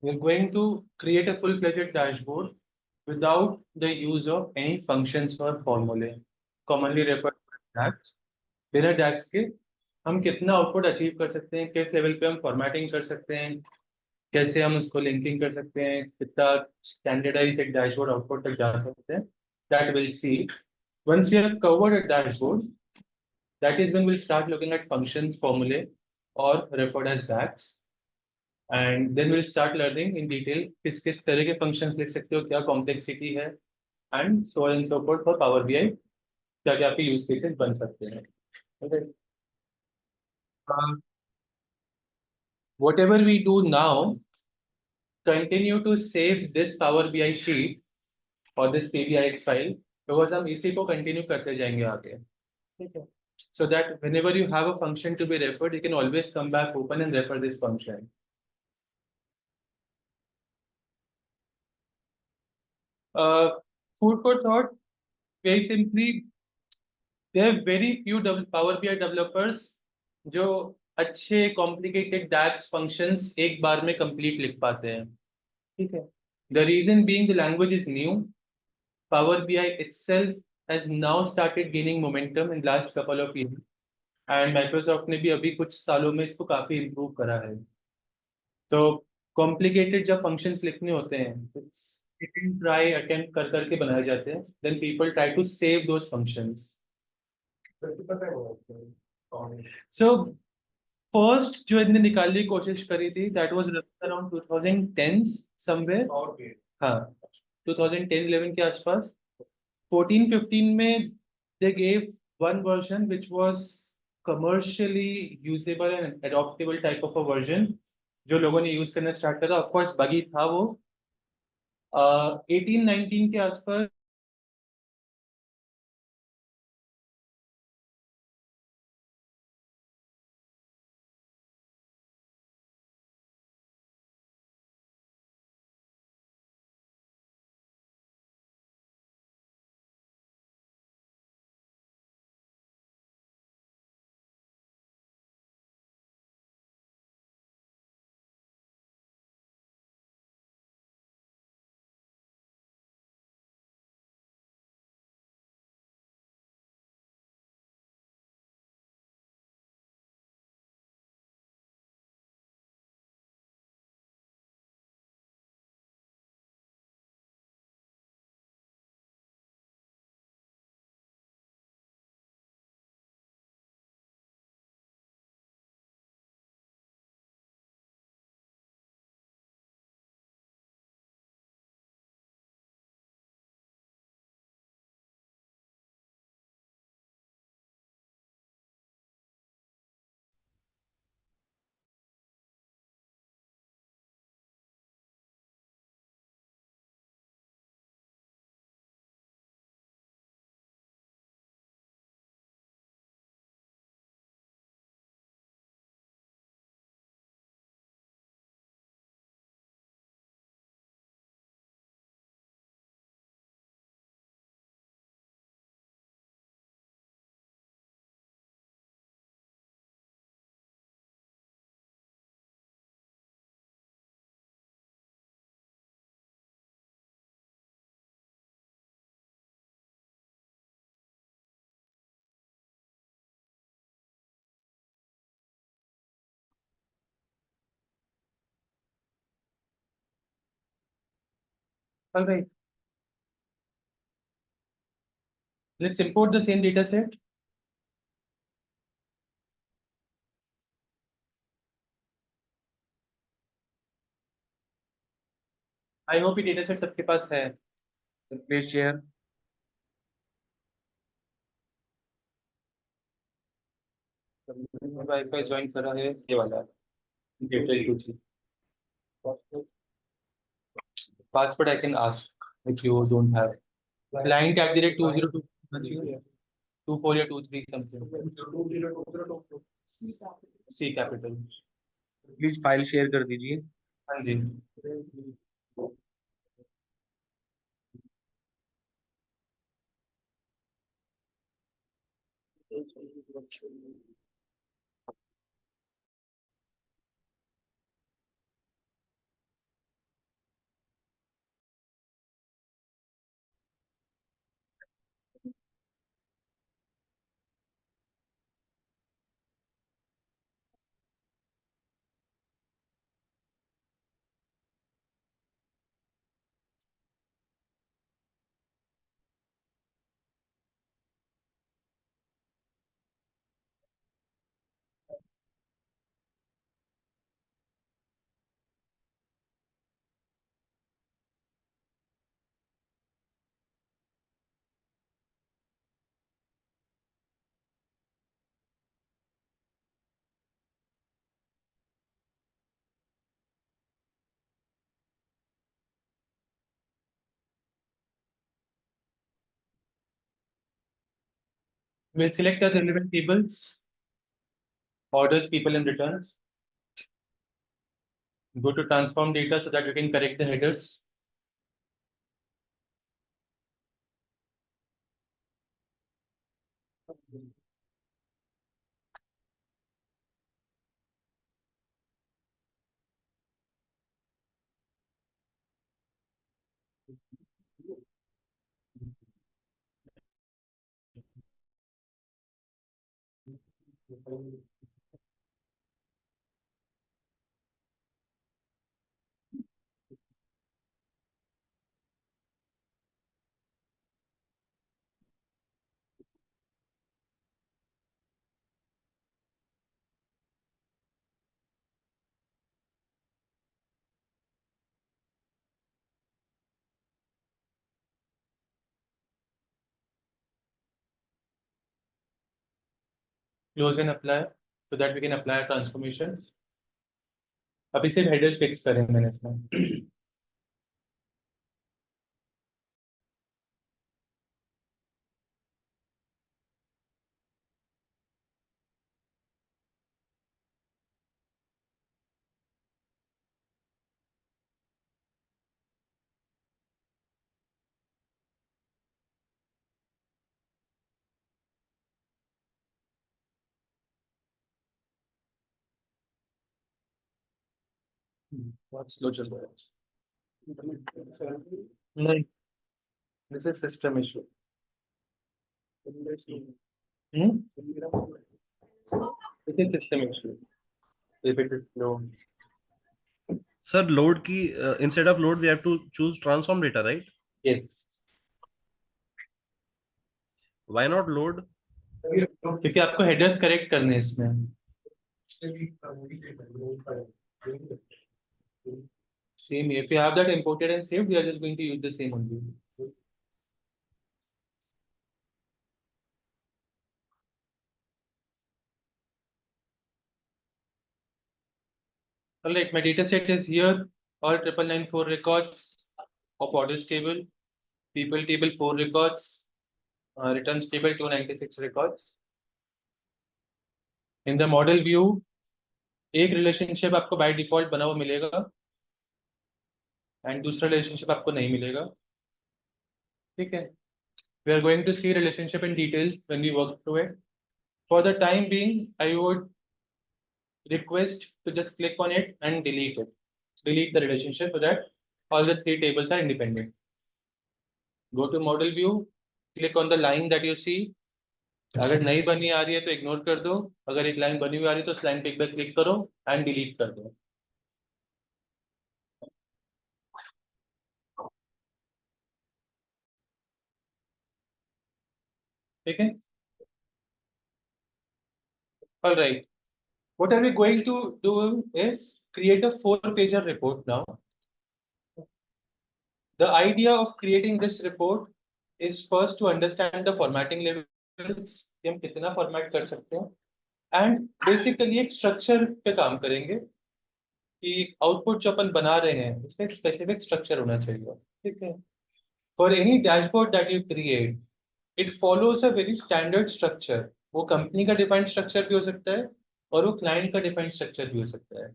we're going to create a full-fledged dashboard without the use of any functions or formulae, commonly referred to as DAX. बिना DAX के हम कितना output achieve कर सकते हैं, किस लेवल पे हम फॉर्मेटिंग कर सकते हैं, कैसे हम उसको लिंकिंग कर सकते हैं, कितना स्टैंडर्डाइज एक डैशबोर्ड आउटपुट तक जा सकते हैं, that we'll see. Once we have covered a dashboard, that is when we'll start looking at functions, formulae, or referred as DAX. And then we'll start learning in detail किस तरह के functions लिख सकते हो, क्या complexity है, and so on and so forth for Power BI, क्या क्या आपके use cases बन सकते हैं. Okay. Whatever we do now, continue to save this Power BI sheet or this PBIX file because हम इसी को continue करते जाएंगे आगे. ठीक है. So that whenever you have a function to be referred, you can always come back, open and refer this function. Food for thought, very simply, there are very few Power BI developers जो अच्छे complicated DAX functions एक बार में complete लिख पाते हैं. ठीक है. The reason being the language is new. Power BI itself has now started gaining momentum in last couple of years. And Microsoft ने भी अभी कुछ सालों में इसको काफी improve करा है. तो कॉम्प्लिकेटेड जब फंक्शंस लिखने होते हैं, ट्राई अटेम्प्ट कर करके बनाए जाते हैं, then people try to save those functions. So first जो इनने निकालने की कोशिश करी थी, दैट वाज अराउंड 2010 समवेयर. हाँ, 2010-11 के आसपास. 14-15 में they gave one version which was commercially usable and adoptable type of a version जो लोगों ने यूज करना स्टार्ट करा. ऑफ कोर्स बगी था वो. 18-19 के आसपास all right, let's import the same data set. I hope ये data set सबके पास है. Please share. वाईफाई ज्वाइन करा है ये वाला password I can ask if you don't have. Client @2022 या 23 something. C capital. Please file share कर दीजिए. हाँ जी. We'll select the relevant tables, orders, people, and returns. Go to transform data so that you can correct the headers. Close and apply so that we can apply our transformations. अभी सिर्फ headers fix करें मैंने इसमें. बहुत slow चल रहा है. नहीं, this is system issue. Hmm? This is system issue. If it is slow. Sir, load key instead of load we have to choose transform data, right? Yes. Why not load? क्योंकि आपको headers correct करने हैं इसमें. Same. If you have that imported and saved, we are just going to use the same only. Alright, my data set is here. All 9994 records of orders table, people table 4 records, returns table 296 records. In the model view, एक relationship आपको by default बना हुआ मिलेगा and दूसरा relationship आपको नहीं मिलेगा. ठीक है. We are going to see relationship in detail when we work through it. For the time being, I would request to just click on it and delete it. Delete the relationship so that all the 3 tables are independent. Go to model view, click on the line that you see. अगर नई बनी आ रही है तो ignore कर दो. अगर एक लाइन बनी हुई आ रही है तो उस लाइन पे एक बार क्लिक करो एंड डिलीट कर दो. ठीक है. All right. What are we going to do is create a 4-pager report now. The idea of creating this report is first to understand the formatting levels, कि हम कितना format कर सकते हैं, and basically एक structure पे काम करेंगे कि output जो अपन बना रहे हैं उसका एक specific structure होना चाहिए. ठीक है. For any dashboard that you create, it follows a very standard structure. वो कंपनी का डिफाइंड स्ट्रक्चर भी हो सकता है और वो क्लाइंट का डिफाइंड स्ट्रक्चर भी हो सकता है.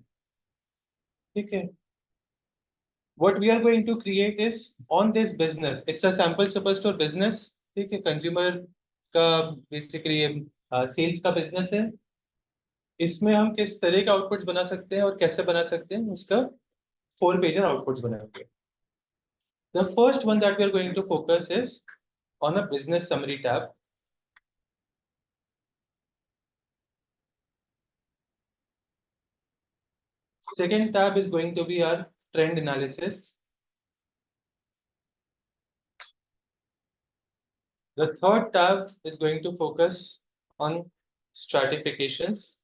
ठीक है. What we are going to create is on this business. It's a sample superstore business. ठीक है. कंज्यूमर का बेसिकली सेल्स का बिजनेस है. इसमें हम किस तरह के आउटपुट्स बना सकते हैं और कैसे बना सकते हैं उसका 4-pager आउटपुट्स बनाएंगे. The first one that we are going to focus is on a business summary tab. Second tab is going to be our trend analysis. The third tab is going to focus on stratifications.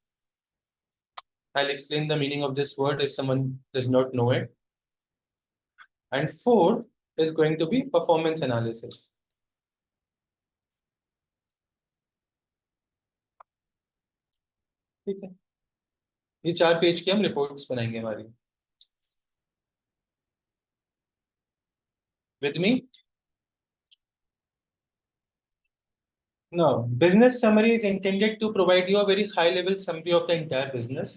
I'll explain the meaning of this word if someone does not know it. And fourth is going to be performance analysis. ठीक है. ये 4 page की हम reports बनाएंगे हमारी. With me? No, business summary is intended to provide you a very high level summary of the entire business.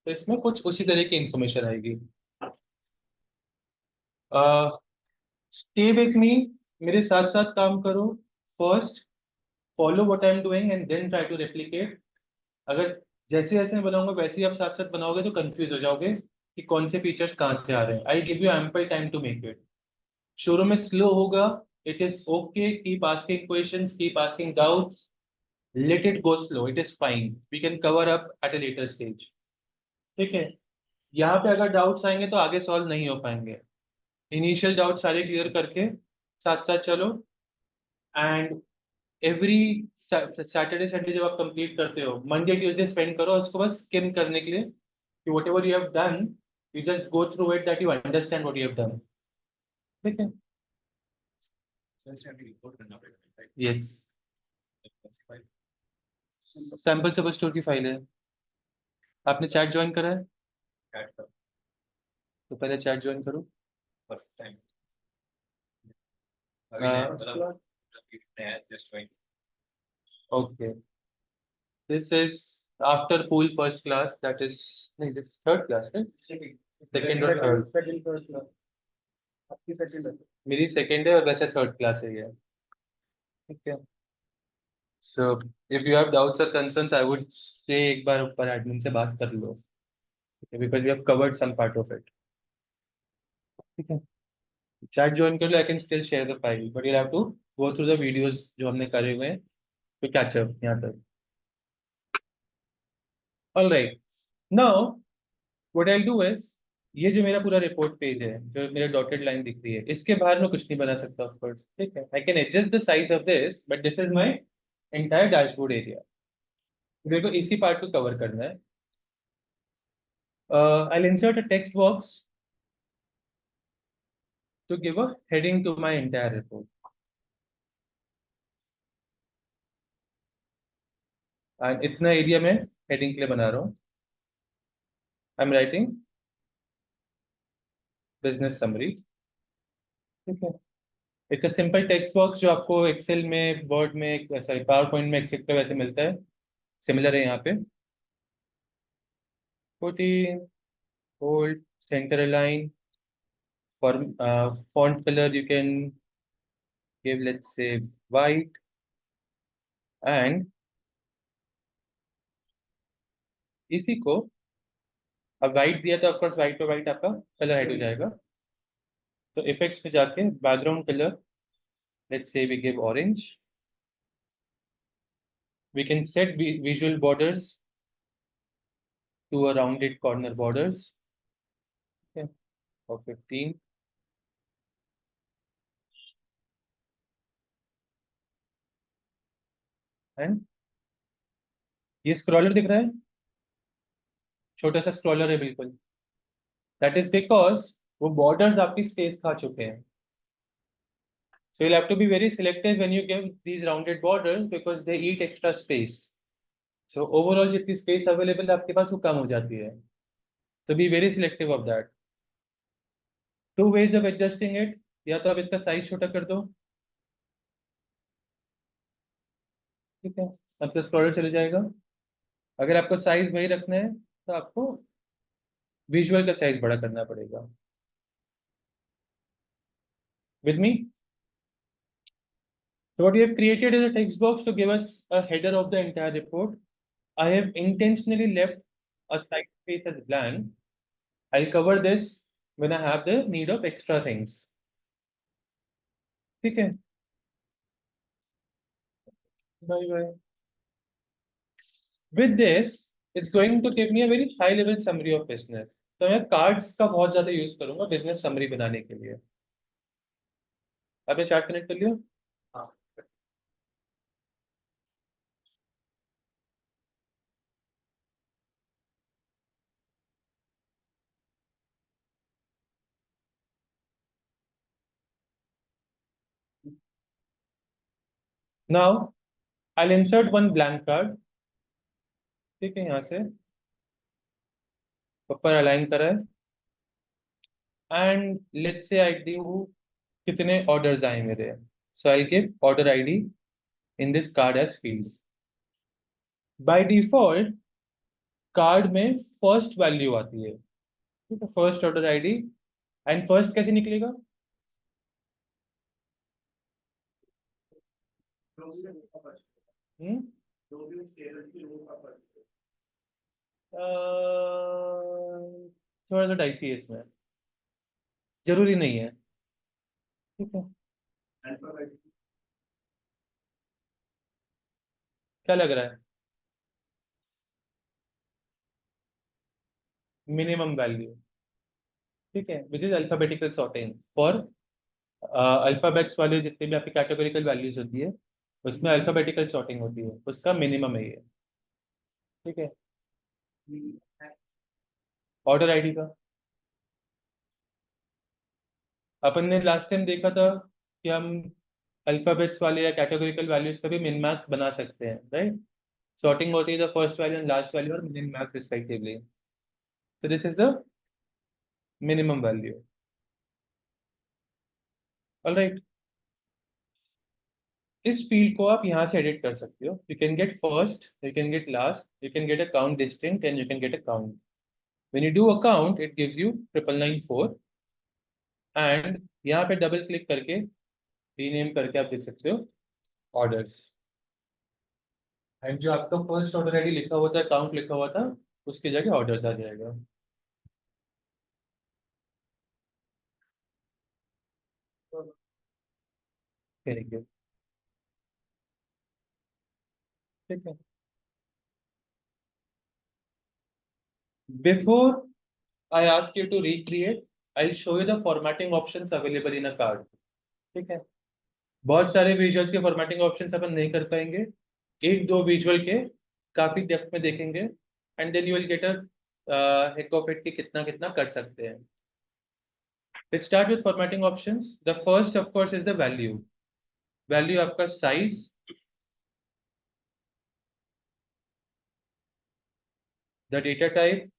तो इसमें कुछ उसी तरह की इंफॉर्मेशन आएगी. स्टे विथ मी, मेरे साथ साथ काम करो. First follow what I am doing and then try to replicate. अगर जैसे जैसे मैं बनाऊंगा वैसे ही आप साथ साथ बनाओगे तो कंफ्यूज हो जाओगे कि कौन से फीचर्स कहाँ से आ रहे हैं. I give you ample time to make it. शुरू में स्लो होगा. It is okay. Keep asking questions, keep asking doubts. Let it go slow. It is fine. We can cover up at a later stage. ठीक है. यहाँ पे अगर doubts आएंगे तो आगे सॉल्व नहीं हो पाएंगे. इनिशियल डाउट सारे क्लियर करके साथ साथ चलो. एंड एवरी सैटरडे संडे जब आप कंप्लीट करते हो, मंडे ट्यूसडे स्पेंड करो उसको बस स्किम करने के लिए कि what ever you have done, you just go through it that you understand what you have done. ठीक है. यस. सैम्पल सब स्टोर की फाइल है. आपने चैट ज्वाइन करा है तो पहले चैट ज्वाइन करो. Okay. This is after pool first class. That is, no, this is third class, right? Second or third. मेरी second है और वैसे third class है ये. ठीक है. So if you have doubts or concerns, I would say एक बार ऊपर admin से बात कर लो. Because we have covered some part of it. ठीक है. Chat join कर लो. I can still share the file, but you'll have to go through the videos जो हमने करे हुए हैं to catch up यहाँ तक. All right. Now what I'll do is, ये जो मेरा पूरा रिपोर्ट पेज है, जो मेरा डॉटेड लाइन दिख रही है, इसके बाहर मैं कुछ नहीं बना सकता ऑफ कोर्स. ठीक है. I can adjust the size of this, but this is my entire dashboard area. मेरे को इसी पार्ट को कवर करना है. I will insert a text box to give a heading to my entire report. And इतना area में heading के लिए बना रहा हूँ. I am writing business summary. ठीक है. It's a simple text box जो आपको एक्सेल में, वर्ड में, सॉरी पावर पॉइंट में, एक्सेट्रा वैसे मिलता है. सिमिलर है यहाँ पे. 14 bold, center align. For font color you can give, let's say, white. And इसी को अब white दिया तो ऑफ कोर्स white पे white आपका कलर हाइड हो जाएगा. तो इफेक्ट्स पे जाके background colour, let's say we give orange. We can set visual borders to a rounded corner borders. Okay, of 15. And ये स्क्रॉलर दिख रहा है, छोटा सा स्क्रॉलर है बिल्कुल. दैट इज बिकॉज वो बॉर्डर्स आपकी स्पेस खा चुके हैं. So you'll have to be very selective when you give these rounded borders because they eat extra space. So overall जितनी space available है आपके पास वो कम हो जाती है. So be very selective of that. Two ways of adjusting it. या तो आप इसका साइज छोटा कर दो. ठीक है. आपका स्क्रॉलर चले जाएगा. अगर आपको साइज वही रखना है तो आपको विजुअल का साइज बड़ा करना पड़ेगा. With me? So what we have created is a text box to give us a header of the entire report. I have intentionally left a side space as blank. I'll cover this when I have the need of extra things. ठीक है. Bye bye. With this, it's going to give me a very high level summary of business. तो मैं cards का बहुत ज्यादा use करूंगा business summary बनाने के लिए. आपने चार्ट कनेक्ट कर लिया? हाँ. Now I'll insert one blank card. ठीक है. यहाँ से ऊपर अलाइन करा है. And let's say I do कितने ऑर्डर्स आए मेरे. So I give order ID in this card as fields. By default card में फर्स्ट वैल्यू आती है, ठीक है, first order ID. And first कैसे निकलेगा? हम्म थोड़ा सा डाइसी है इसमें, जरूरी नहीं है, ठीक है। क्या लग रहा है? मिनिमम वैल्यू, ठीक है, which is alphabetical sorting for alphabets वाले जितने भी आपकी कैटेगोरिकल वैल्यूज होती है उसमें अल्फाबेटिकल सॉर्टिंग होती है, उसका मिनिमम है ये, ठीक है। ऑर्डर आईडी का अपन ने लास्ट टाइम देखा था कि हम अल्फाबेट्स वाले या कैटेगोरिकल वैल्यूज का भी मिन मैक्स बना सकते हैं, राइट? सॉर्टिंग होती है the first value and last value और min max respectively, so this is the minimum value. All right. इस फील्ड को आप यहाँ से एडिट कर सकते हो, you can get first, you can get last, you can get a count distinct and you can get a count. When you do a count it gives you 9994 and यहाँ पे double click करके rename करके आप देख सकते हो orders. And जो आपका फर्स्ट ऑर्डर आईडी लिखा हुआ था, काउंट लिखा हुआ था, उसकी जगह ऑर्डर्स आ जाएगा। ठीक है, ठीक है। Before I ask you to recreate, I'll show you the formatting options available in a card. ठीक है, बहुत सारे विजुअल्स के फॉर्मेटिंग ऑप्शंस अपन नहीं कर पाएंगे, एक दो विजुअल के काफी डेप्थ में देखेंगे and then you will get a heck of it कि कितना कितना कर सकते हैं। Let's start with formatting options. The first of course is the value. Value आपका size, the data type,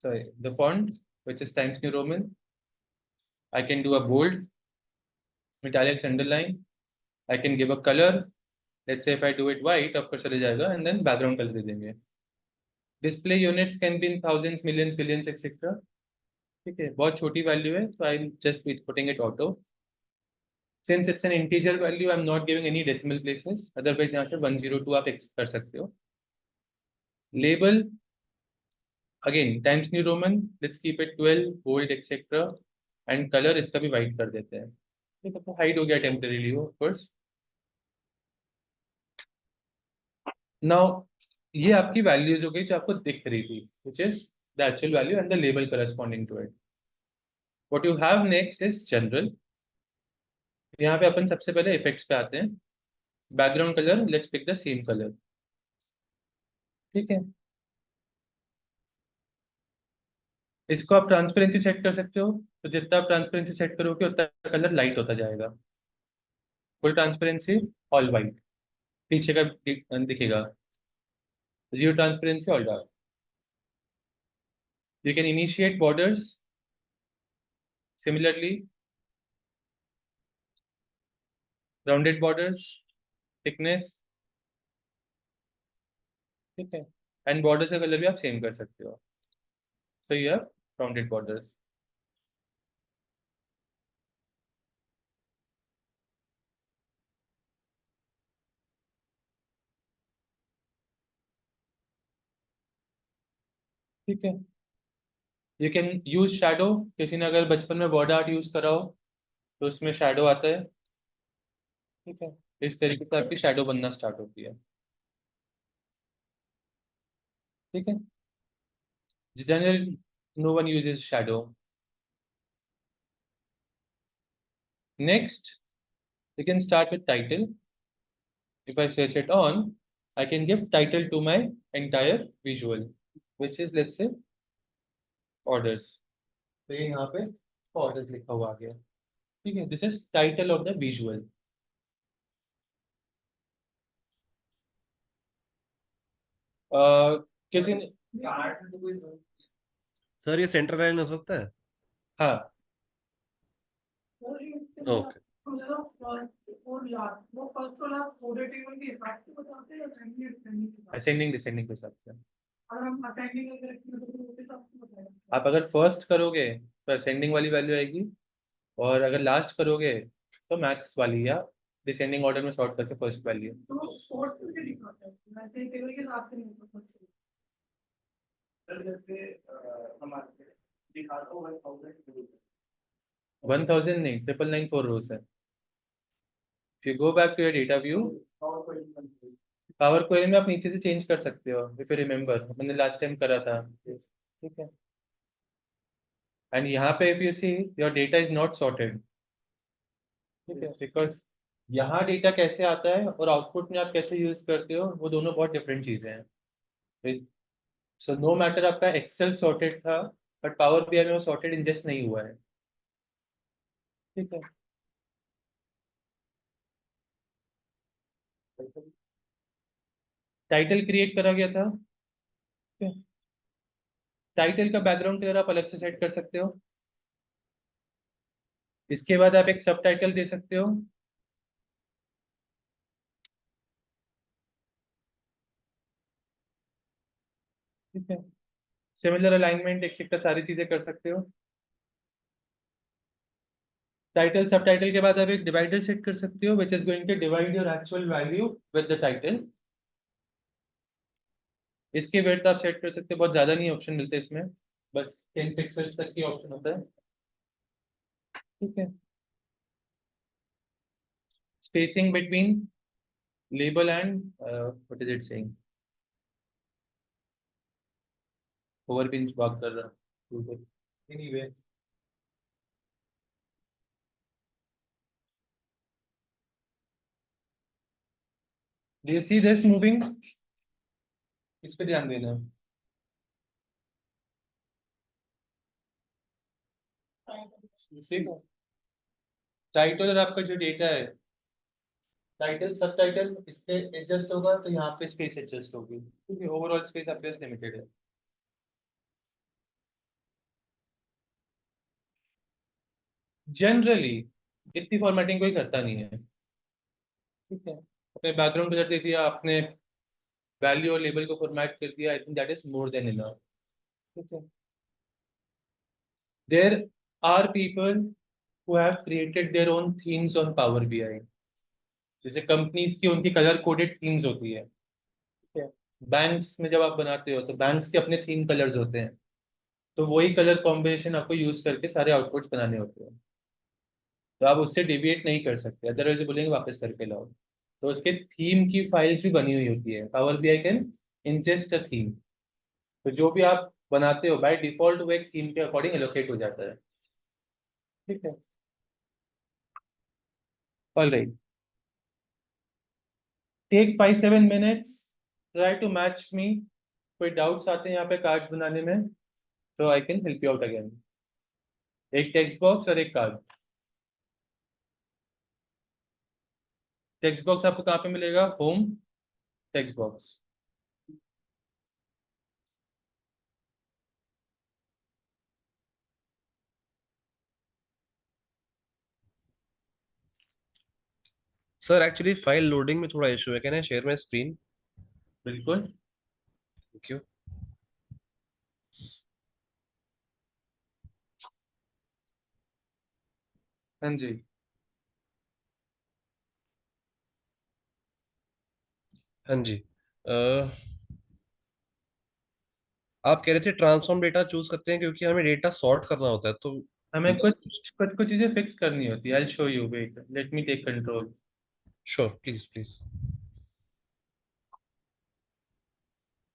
sorry, the font which is Times New Roman. I can do a bold, italics, underline. I can give a color. Let's say if I do it white, of course चले जाएगा, and then background color दे देंगे। Display units can be in thousands, millions, billions, etc. ठीक है, बहुत छोटी value है, so I'm just putting it auto. Since it's an integer value, I'm not giving any decimal places. Otherwise यहाँ से 102 आप कर सकते हो। Label again Times New Roman. Let's keep it 12, bold, etc. And color इसका भी white कर देते हैं, ठीक है, तो हाइड हो गया टेम्परेरीली ऑफ कोर्स। नाउ ये आपकी वैल्यूज हो गई जो आपको दिख रही थी, which is the actual value and the label corresponding to it. What you have next is general. यहाँ पे अपन सबसे पहले इफेक्ट्स पे आते हैं। Background colour, let's pick the same colour, ठीक है। इसको आप ट्रांसपेरेंसी सेट कर सकते हो, तो जितना आप ट्रांसपेरेंसी सेट करोगे उतना कलर लाइट होता जाएगा। फुल ट्रांसपेरेंसी ऑल वाइट, पीछे का दिखेगा। Zero transparency all dark. You can initiate borders similarly, rounded borders, thickness, ठीक है। एंड बॉर्डर्स का कलर भी आप सेम कर सकते हो, तो यू हैव राउंडेड बॉर्डर्स, ठीक है। You can use shadow. किसी ने अगर बचपन में वर्ड आर्ट यूज करा हो तो उसमें शैडो आता है, ठीक है। इस तरीके से आपकी शैडो बनना स्टार्ट होती है, ठीक है। General no one uses shadow. Next you can start with title. If I search it on, I can give title to my entire visual, which is let's say orders. तो ये यहाँ पे orders लिखा हुआ आ गया, ठीक है। This is title of the visual. किसी ने सर ये सेंटर लाइन हो सकता है? हाँ, ओके। असेंडिंग डिसेंडिंग के हिसाब से। आप अगर फर्स्ट करोगे तो असेंडिंग वाली वैल्यू आएगी, और अगर लास्ट करोगे तो मैक्स वाली या डिसेंडिंग ऑर्डर में सॉर्ट करके फर्स्ट वैल्यू। 1000 नहीं, 9994 रोज है। If you go back to your data view, power query में आप नीचे से चेंज कर सकते हो, इफ यू रिमेम्बर मैंने लास्ट टाइम करा था, ठीक है। एंड यहाँ पे if you see your data is not sorted, ठीक है, बिकॉज यहाँ डेटा कैसे आता है और आउटपुट में आप कैसे यूज करते हो वो दोनों बहुत डिफरेंट चीजें हैं। सो नो मैटर आपका एक्सेल सॉर्टेड था, बट पावर बीआई में वो सॉर्टेड इंजेस्ट नहीं हुआ है, ठीक है। टाइटल क्रिएट करा गया था, टाइटल का बैकग्राउंड कलर आप अलग से सेट कर सकते हो। इसके बाद आप एक सब टाइटल दे सकते हो, ठीक है। सिमिलर अलाइनमेंट एक्सेट्रा सारी चीजें कर सकते हो। टाइटल सब टाइटल के बाद आप एक डिवाइडर सेट कर सकते हो which is going to divide your actual value with the title. इसके विड्थ आप सेट कर सकते हो, बहुत ज्यादा नहीं ऑप्शन मिलते इसमें, बस 10 पिक्सल्स तक की ऑप्शन होता है, ठीक है। Spacing between label and what is it saying, ओवरपिंच बात कर रहा हूँ, anyway. Do you see this moving? इस पे ध्यान देना। टाइटल और आपका जो डेटा है, टाइटल सब टाइटल इस पे एडजस्ट होगा तो यहाँ पे स्पेस एडजस्ट होगी, क्योंकि ओवरऑल स्पेस आपके पास लिमिटेड है। जनरली इतनी फॉर्मेटिंग कोई करता नहीं है, ठीक है। अपने बैकग्राउंड कलर दे दिया आपने, वैल्यू और लेबल को फॉर्मेट कर दिया, I think that is more than enough, ठीक है। There are people who have created their own themes on Power BI. जैसे कंपनीज की उनकी कलर कोडेड थीम्स होती है, ठीक है। बैंक्स में जब आप बनाते हो तो बैंक्स के अपने थीम कलर्स होते हैं, तो वही कलर कॉम्बिनेशन आपको यूज करके सारे आउटपुट्स बनाने होते हैं, तो आप उससे डेविएट नहीं कर सकते, अदरवाइज बोलेंगे वापस करके लाओ। तो उसके थीम की फाइल्स भी बनी हुई होती है, power BI can ingest a theme, तो जो भी आप बनाते हो बाय डिफॉल्ट वो एक थीम के अकॉर्डिंग एलोकेट हो जाता है, ठीक है। All right, take 5-7 minutes, try to match me. कोई डाउट्स आते हैं यहाँ पे कार्ड्स बनाने में तो I can help you out again. एक टेक्स्ट बॉक्स और एक कार्ड। टेक्स्ट बॉक्स आपको कहाँ पे मिलेगा? Home text box. Sir actually file loading में थोड़ा इशू है, can I share my screen? बिल्कुल। Thank you. हाँ जी। हाँ जी। आप कह रहे थे ट्रांसफॉर्म डेटा चूज करते हैं क्योंकि हमें डेटा सॉर्ट करना होता है, तो हमें कुछ कुछ कुछ चीजें फिक्स करनी होती है। I will show you, wait let me take control. Sure, please please.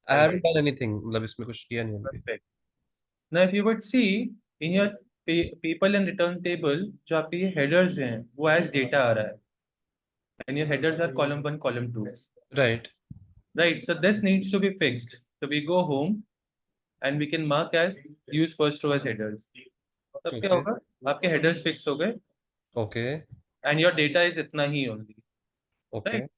I haven't done anything, मतलब इसमें कुछ किया नहीं अभी। Perfect. Now if you would see in your people and return table, जो आपके ये हेडर्स हैं वो एज डेटा आ रहा है, and your headers are column 1 column 2, right. right? So this needs to be fixed, so we go home and we can mark as use first row as headers। तब क्या okay होगा? आपके headers fix हो गए okay and your data is इतना ही only, okay right?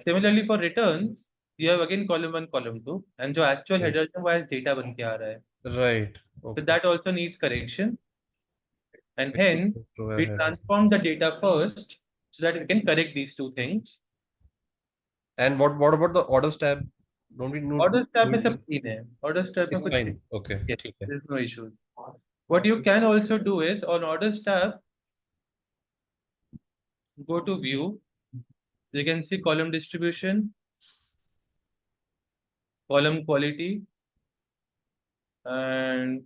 Similarly for returns you have again column 1 column 2, and जो actual headers है वो as data बन के आ रहा है, right so okay. that also needs correction, and hence we transform the data first so that we can correct these two things. And what about the orders tab? Don't we know? Orders tab में do सब clean है. Orders tab में It's कुछ fine. Okay. yes, ठीक है. there is no issue. What you can also do is on orders tab, go to view. You can see column distribution, column quality, and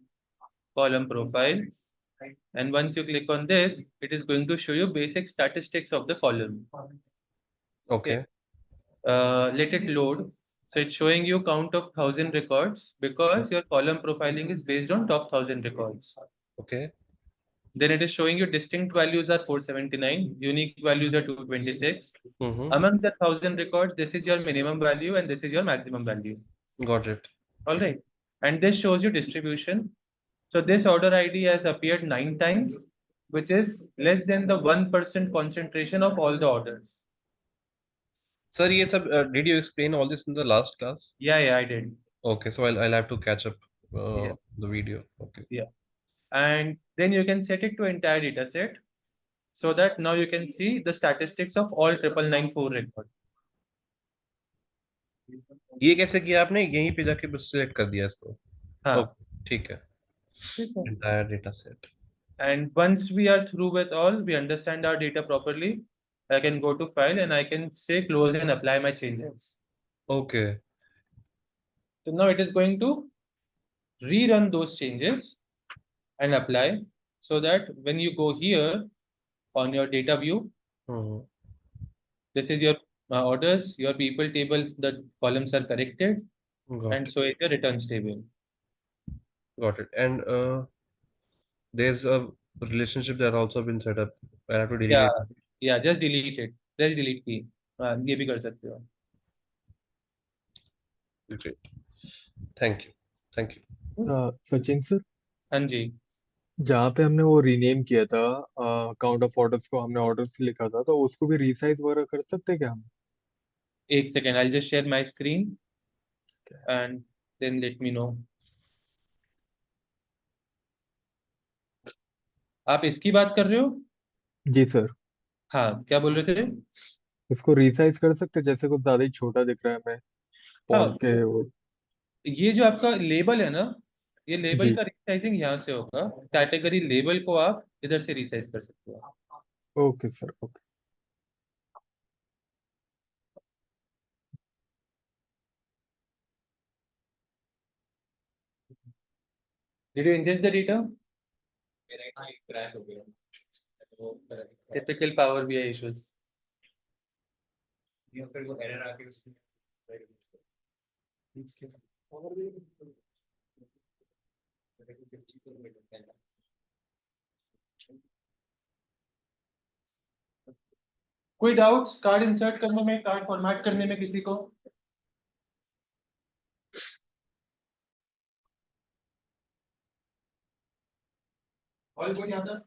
column profile. And once you click on this, it is going to show you basic statistics of the column. Okay. Let it load. So it's showing you count of 1000 records because your column profiling is based on top 1000 records. Okay. Then it is showing you distinct values are 479, unique values are 226. Mm-hmm. Among the 1000 records, this is your minimum value and this is your maximum value. Got it. All right. And this shows you distribution. So this order ID has appeared 9 times, which is less than the 1% concentration of all the orders. Sir, ये सब did you explain all this in the last class? Yeah, I did. Okay, so I'll have to catch up Yeah. the video. Okay. Yeah. And then you can set it to entire data set so that now you can see the statistics of all 9994 records. ये कैसे किया आपने? यहीं पे जाके बस select कर दिया इसको. हाँ. Okay, ठीक है. Entire data set. And once we are through with all, we understand our data properly, I can go to file and I can say close and apply my changes. Okay. So now it is going to rerun those changes and apply so that when you go here on your data view, Mhm. this is your orders, your people table, the columns are corrected, Got and it. so is your returns table. Got it. And there's a relationship that also been set up. I have to delete Yeah, it. yeah, just delete it. Just delete key. ये भी कर सकते हो. Great. Thank you. Thank you. Sachin sir, हाँ जी. जहाँ पे हमने वो रीनेम किया था काउंट ऑफ ऑर्डर्स को, हमने ऑर्डर्स लिखा था, तो उसको भी रीसाइज वगैरह कर सकते हैं क्या हम? एक second, I'll just share my screen and then let me know. आप इसकी बात कर रहे हो? जी सर, हाँ, क्या बोल रहे थे? इसको रीसाइज कर सकते हैं, जैसे कुछ ज्यादा ही छोटा दिख रहा है हमें हाँ, फॉन्ट के वो। ये जो आपका लेबल है ना, ये लेबल जी, का रिसाइजिंग यहाँ से होगा. कैटेगरी लेबल को आप इधर से रिसाइज कर सकते हो. Okay sir, okay. Did you ingest the data? Typical Power BI issues. कोई डाउट्स कार्ड इंसर्ट करने में, कार्ड फॉर्मेट करने में किसी को? All good Yadav?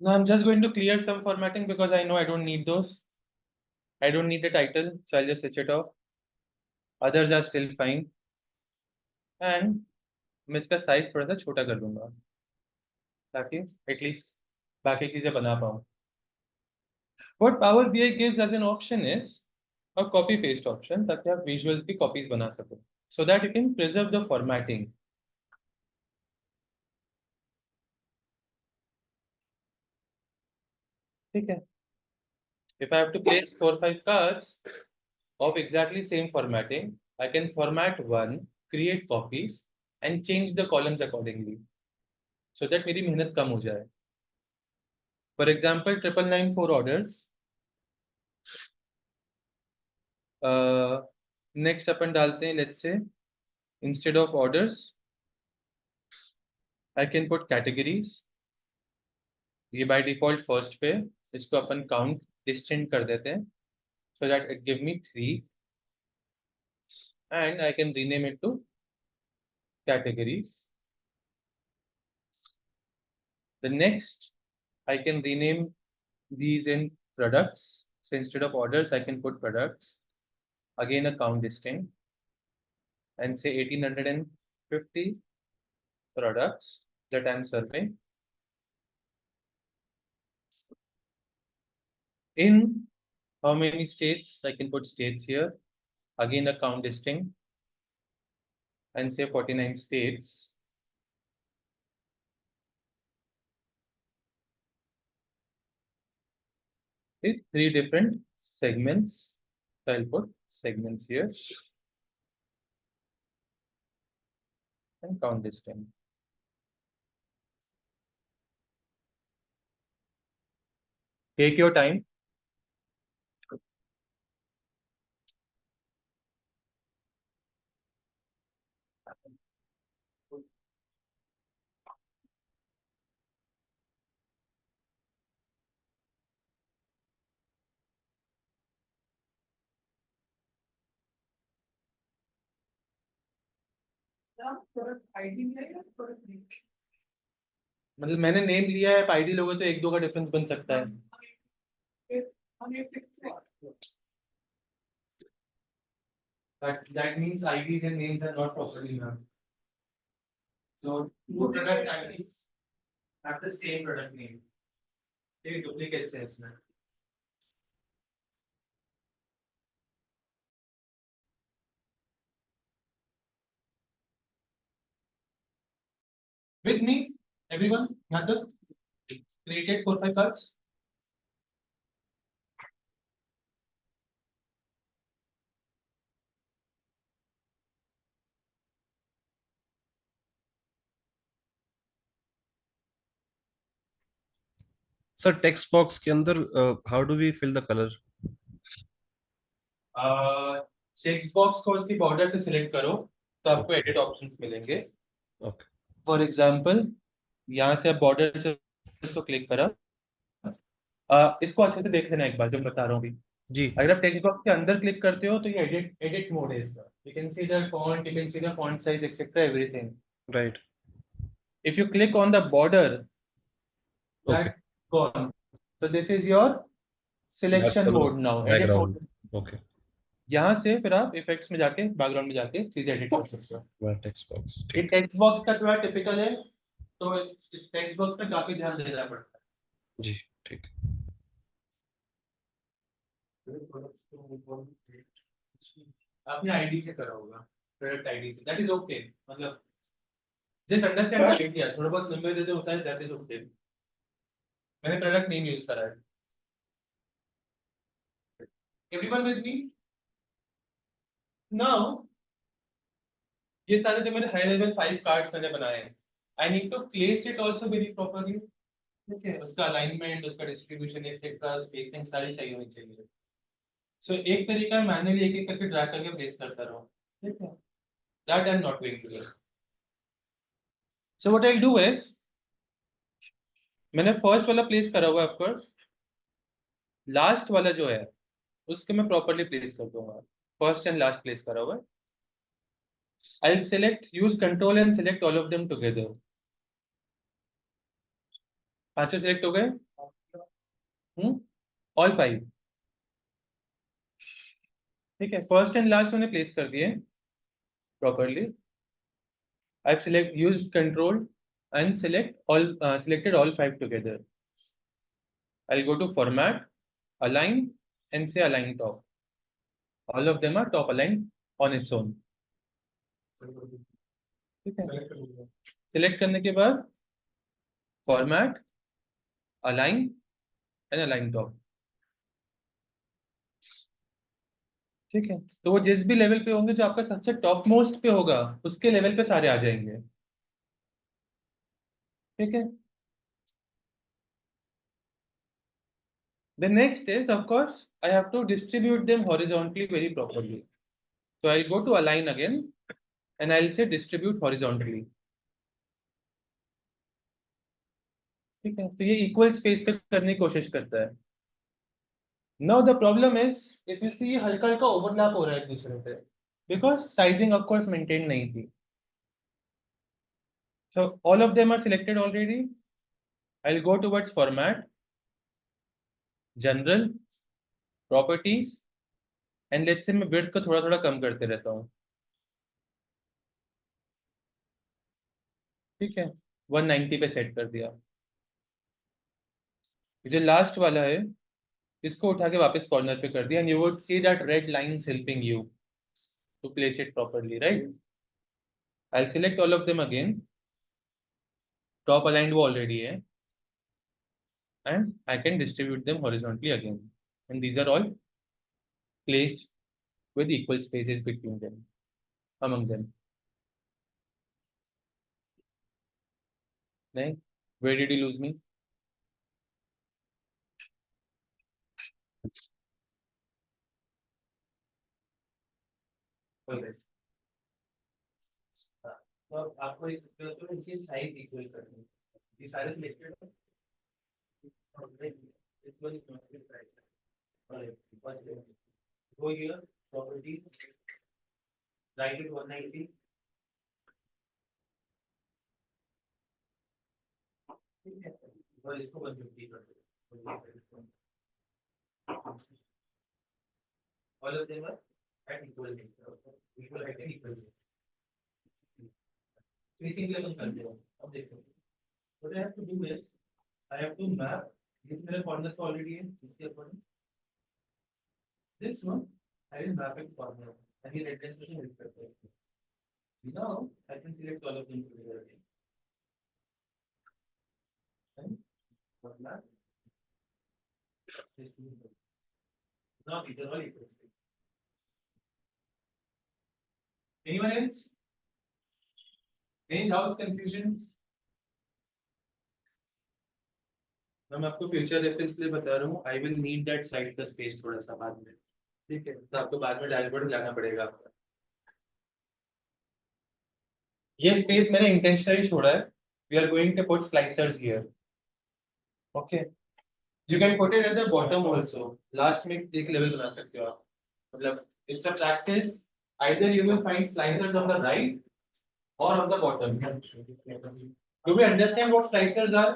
Now I'm just going to clear some formatting because I know I don't need those. I don't need the title, so I'll just switch it off. Others are still fine. And मैं इसका size थोड़ा सा छोटा कर दूंगा ताकि at least बाकी चीजें बना पाऊँ. What Power BI gives as an option is a copy paste option ताकि आप visuals की copies बना सको, so that you can preserve the formatting. ठीक है. If I have to place 4-5 cards of exactly same formatting, I can format one, create copies, and change the columns accordingly, so that मेरी मेहनत कम हो जाए. For example, 9994 orders. Next अपन डालते हैं, let's say instead of orders, I can put categories. ये by default first पे, इसको अपन count distant कर देते हैं, so that it give me 3, and I can rename it to categories. The next, I can rename these in products. So instead of orders, I can put products. Again, a count distinct. and say 1850 products that I'm serving in how many states. I can put states here. Again, a count listing and say 49 states. With 3 different segments. So I'll put segments here and count listing. Take your time. मतलब मैंने name लिया है, ID लोगे तो 1-2 का difference बन सकता है. That means IDs and names are not properly known. So 2 product IDs have the same product name. ये duplicate है इसमें. With me, everyone, यहाँ तक created 4-5 cards. Sir text box के अंदर how do we fill the colour? Text box को उसकी border से सिलेक्ट करो तो आपको एडिट ऑप्शंस मिलेंगे. ओके. फॉर एग्जांपल यहाँ से आप बॉर्डर से इसको क्लिक करा. इसको अच्छे से देख लेना एक बार जो मैं बता रहा हूँ अभी. जी. अगर आप टेक्स्ट बॉक्स के अंदर क्लिक करते हो तो ये एडिट मोड है इसका. You can see the font, you can see the font size etcetera everything. Right. If you click on the border, Okay. that gone. So this is your selection mode now. Edit background. mode. Okay. यहाँ से फिर आप effects में जाके background में जाके चीजें edit कर सकते हो. Text box. ये ठीक. टेक्स्ट बॉक्स का थोड़ा टिपिकल है, तो इस टेक्स्ट बॉक्स पे काफी ध्यान देना पड़ता जी. ठीक. है. आपने आईडी से करा होगा, प्रोडक्ट आईडी से. That is okay. मतलब जस्ट अंडरस्टैंड द आइडिया. थोड़ा बहुत नंबर देते होता है, दैट इज ओके. मैंने प्रोडक्ट नेम यूज करा है. Everyone with me now. ये सारे जो मेरे हाई लेवल 5 कार्ड्स मैंने बनाए हैं, I need to place it also very properly. ठीक है, उसका अलाइनमेंट, उसका डिस्ट्रीब्यूशन एक्सेट्रा, स्पेसिंग सारी सही होनी चाहिए. सो एक तरीका है मैन्युअली एक एक करके ड्रैग करके प्लेस करता रहो. ठीक है, that I am not going to do. So what I will do is, मैंने फर्स्ट वाला प्लेस करा हुआ है. ऑफ कोर्स लास्ट वाला जो है उसको मैं प्रॉपर्ली प्लेस कर दूंगा. फर्स्ट एंड लास्ट प्लेस करा हुआ है. I'll select, use control and select all of them together. पांचों सिलेक्ट हो गए. ऑल 5. ठीक है, फर्स्ट एंड लास्ट मैंने प्लेस कर दिए properly. I've used control and selected all 5 together. I'll go to format, align and say align top. All of them are top aligned on its own. ठीक है, select करने के बाद format, align and align top. ठीक है, तो वो जिस भी लेवल पे होंगे, जो आपका सबसे टॉप मोस्ट पे होगा उसके लेवल पे सारे आ जाएंगे. ठीक है. The next is, of course, I have to distribute them horizontally very properly. So I'll go to align again and I'll say distribute horizontally. ठीक है, तो ये इक्वल स्पेस पे करने की कोशिश करता है. Now the problem is, if you see हल्का हल्का ओवरलैप हो रहा है एक दूसरे पे, because sizing of course maintained नहीं थी. So all of them are selected already. I'll go towards format, general, properties, and let's say मैं width को थोड़ा थोड़ा कम करते रहता हूँ. ठीक है, 190 पे सेट कर दिया। जो लास्ट वाला है इसको उठा के वापस कॉर्नर पे कर दिया, and you would see that red lines helping you to place it properly, right? I'll select all of them again. Top aligned वो already है, and I can distribute them horizontally again. And these are all placed with equal spaces between them, among them. Right? Where did you lose me? Alright. तो अब आपको इनकी size equal करनी है। ये सारे सिलेक्टेड है। This one is not right. Alright. Go here, properties, write it 190. ठीक है, और इसको 150 कर दो। All of them are at equal height and equal height. तो इसीलिए हम करते हैं। अब देखो, what I have to do is I have to map this मेरे corners already है इसके according. This one I will map it corner and ये red line will करते हैं. Now I can select all of them together again. And what map? Now these are all equal. Anyone else? Any doubts, confusion? मैं आपको future reference के लिए बता रहा हूँ, I will need that side का स्पेस थोड़ा सा बाद में, ठीक है? तो आपको बाद में डैशबोर्ड जाना पड़ेगा आपका। ये स्पेस मैंने इंटेंशनली छोड़ा है। We are going to put slicers here, okay? You can put it at the bottom also, last में एक लेवल बना सकते हो आप। मतलब it's a practice, either you will find slicers on the right और on the bottom. Do we understand what slicers are?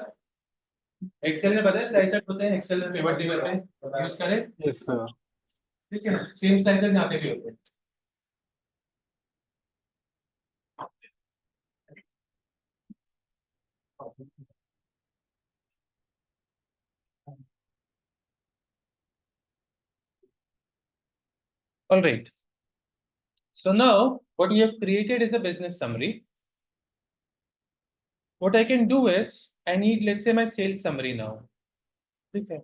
Excel में पता है स्लाइसर्स होते हैं, एक्सेल में पिवट टेबल में यूज करें, यस सर। ठीक है? सेम स्लाइसर्स यहाँ पे भी होते हैं। All right. So now what we have created is a business summary. What I can do is I need, let's say, my sales summary now. ठीक है?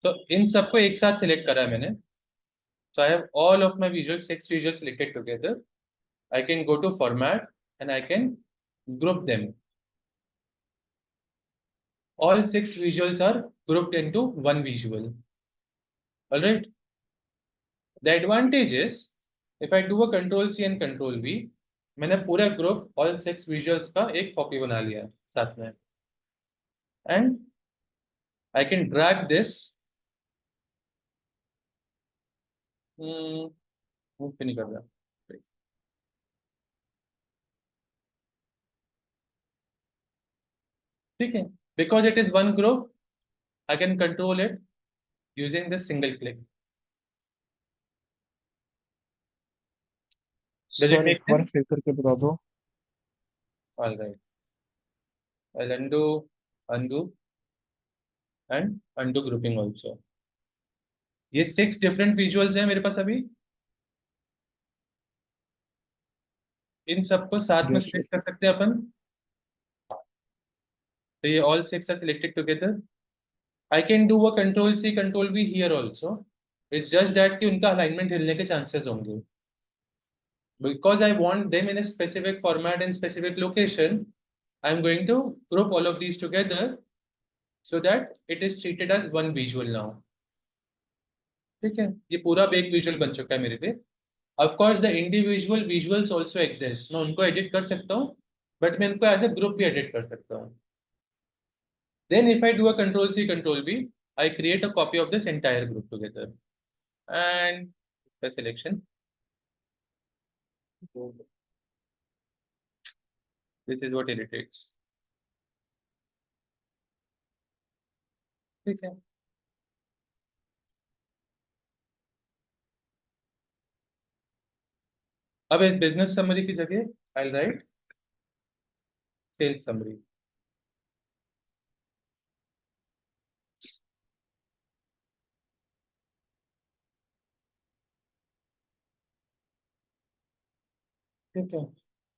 तो इन सबको एक साथ select करा है मैंने. So I have all of my visuals, 6 visuals selected together. I can go to format and I can group them. All 6 visuals are grouped into one visual. All right. The advantage is if I do a Control C and Control V, मैंने पूरा group all 6 visuals का एक copy बना लिया है साथ में, and I can drag this. Move पे नहीं कर रहा, ठीक है? Because it is one group, I can control it using this single click. Does it sir make एक बार sense? फिर करके बता दो। All right. I'll undo, and undo grouping also. ये 6 different visuals हैं मेरे पास अभी, इन सबको साथ में यस सर। select कर सकते हैं अपन। तो ये all 6 are selected together. I can do a Control C, Control V here also. It's just that कि उनका alignment हिलने के chances होंगे. Because I want them in a specific format and specific location, I'm going to group all of these together so that it is treated as one visual now. ठीक है? ये पूरा एक visual बन चुका है मेरे पे. Of course, the individual visuals also exist. मैं उनको edit कर सकता हूँ, but मैं इनको as a group भी edit कर सकता हूँ. Then if I do a Control C, Control V, I create a copy of this entire group together. And the selection. This is what irritates. ठीक है? अब इस बिजनेस समरी की जगह I'll write sales summary. Okay.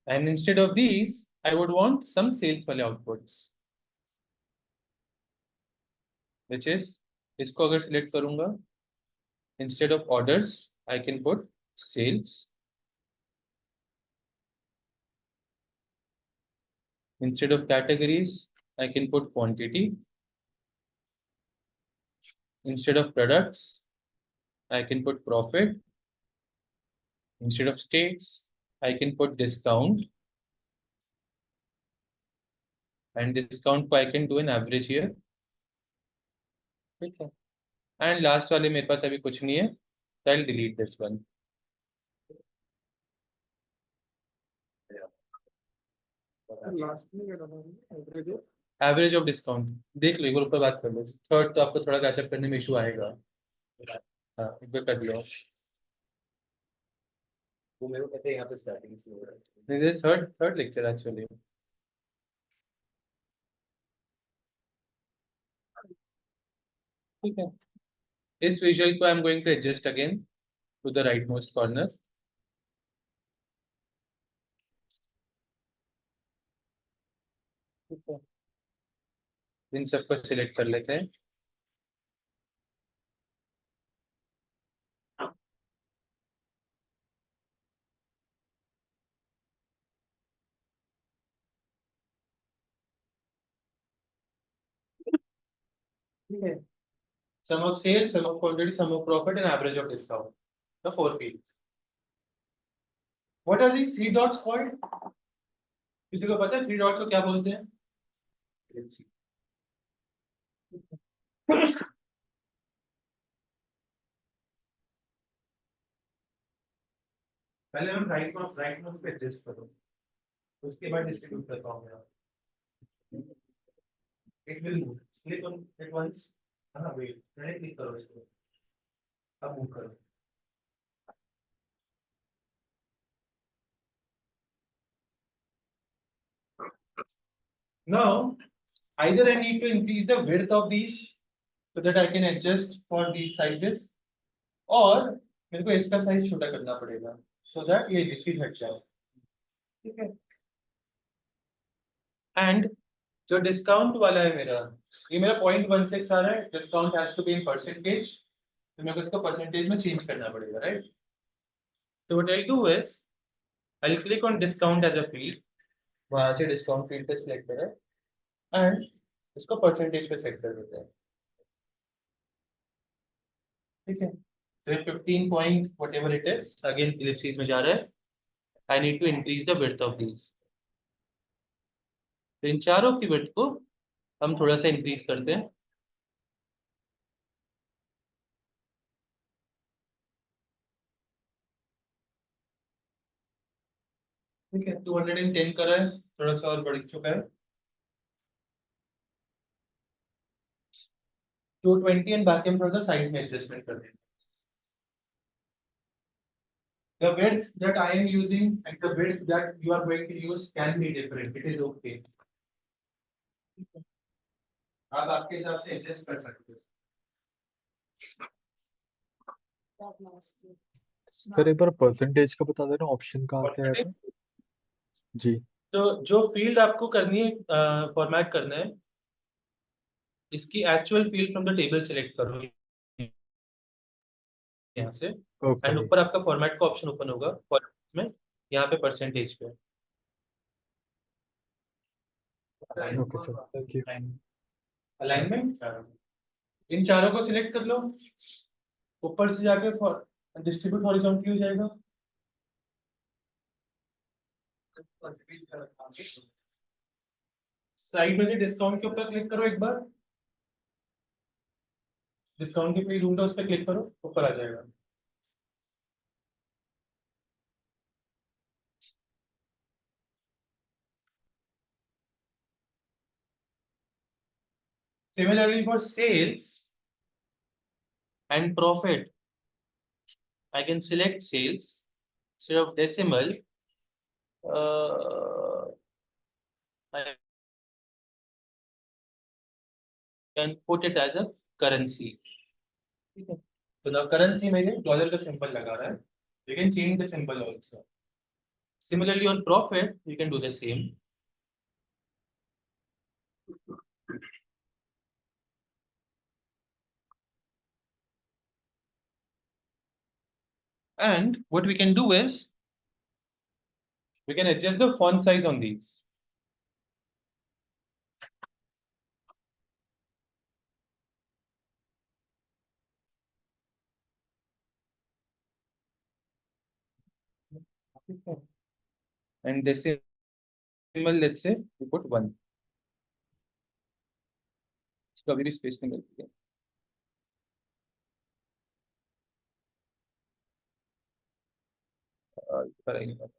And instead of these, I would want some sales वाले outputs, which is इसको अगर select करूँगा, instead of orders, I can put sales. Instead of categories, I can put quantity. Instead of products, I can put profit. Instead of states, I can put discount. And discount I can do an average here. ठीक है. And last वाले मेरे पास अभी कुछ नहीं है, so I'll delete this one. Average of discount देख लो, एक बार ऊपर बात कर लो. थर्ड तो आपको थोड़ा कैचअप करने में इशू आएगा. हाँ, एक बार कर लो. वो मेरे को कहते हैं यहाँ पे स्टार्टिंग से हो रहा है। नहीं, थर्ड लेक्चर एक्चुअली. ठीक है. इस विजुअल को I am going to adjust again to the right most corner. ठीक है. इन सबको सिलेक्ट कर लेते हैं. ठीक है. Sum of sales, sum of quantity, sum of profit, and average of discount. The four fields. What are these three dots called? किसी को पता है थ्री डॉट्स को क्या बोलते हैं? पहले हम राइट माउस पे एडजस्ट करो, उसके बाद डिस्ट्रीब्यूट कर पाऊंगा. It will move. Click on it once. हाँ, wait. पहले क्लिक करो इसको. अब मूव करो. Now, either I need to increase the width of these so that I can adjust for these sizes, और मेरे को इसका साइज छोटा करना पड़ेगा so that ये चीज हट जाए. ठीक है. एंड जो डिस्काउंट वाला है मेरा, ये मेरा 0.16 आ रहा है. Discount has to be in percentage, तो मेरे को इसको परसेंटेज में चेंज करना पड़ेगा, राइट? तो what I do is I will click on discount as a field. वहां से डिस्काउंट फील्ड पे सिलेक्ट करें एंड इसको परसेंटेज पे सेट कर देते हैं. ठीक है. तो 15 point whatever it is again ellipsis में जा रहा है. I need to increase the width of these. तो इन चारों की विड्थ को हम थोड़ा सा इंक्रीज करते हैं. ठीक है. 210 करा है, थोड़ा सा और बढ़ चुका है. 220 एंड बाकी हम थोड़ा सा साइज में एडजस्टमेंट कर देंगे. The width that I am using and the width that you are going to use can be different. It is okay. आप आपके हिसाब से एडजस्ट कर सकते हो. सर एक बार परसेंटेज का बता देना, ऑप्शन कहाँ से आया था? जी. तो जो फील्ड आपको करनी है, फॉर्मेट करना है, इसकी actual field from the table select करो यहाँ से. ओके. एंड ऊपर आपका फॉर्मेट का ऑप्शन ओपन होगा फॉर्मेट में, यहाँ पे परसेंटेज पे. Okay sir, thank you. Alignment, इन चारों को सिलेक्ट कर लो. ऊपर से जाके डिस्ट्रीब्यूट हॉरिजॉन्टली हो जाएगा. साइड में से डिस्काउंट के ऊपर क्लिक करो एक बार. डिस्काउंट की फील्ड ढूंढो, उस पर क्लिक करो, ऊपर आ जाएगा. Similarly for sales and profit, I can select sales instead of decimal. I can put it as a currency. ठीक है, तो now currency मैंने डॉलर का सिंबल लगा रहा है, you can change the symbol also. Similarly on profit you can do the same. And what we can do is we can adjust the font size on these. And this symbol, let's say we put 1. इसको अभी भी space नहीं मिलती है. करेंगे.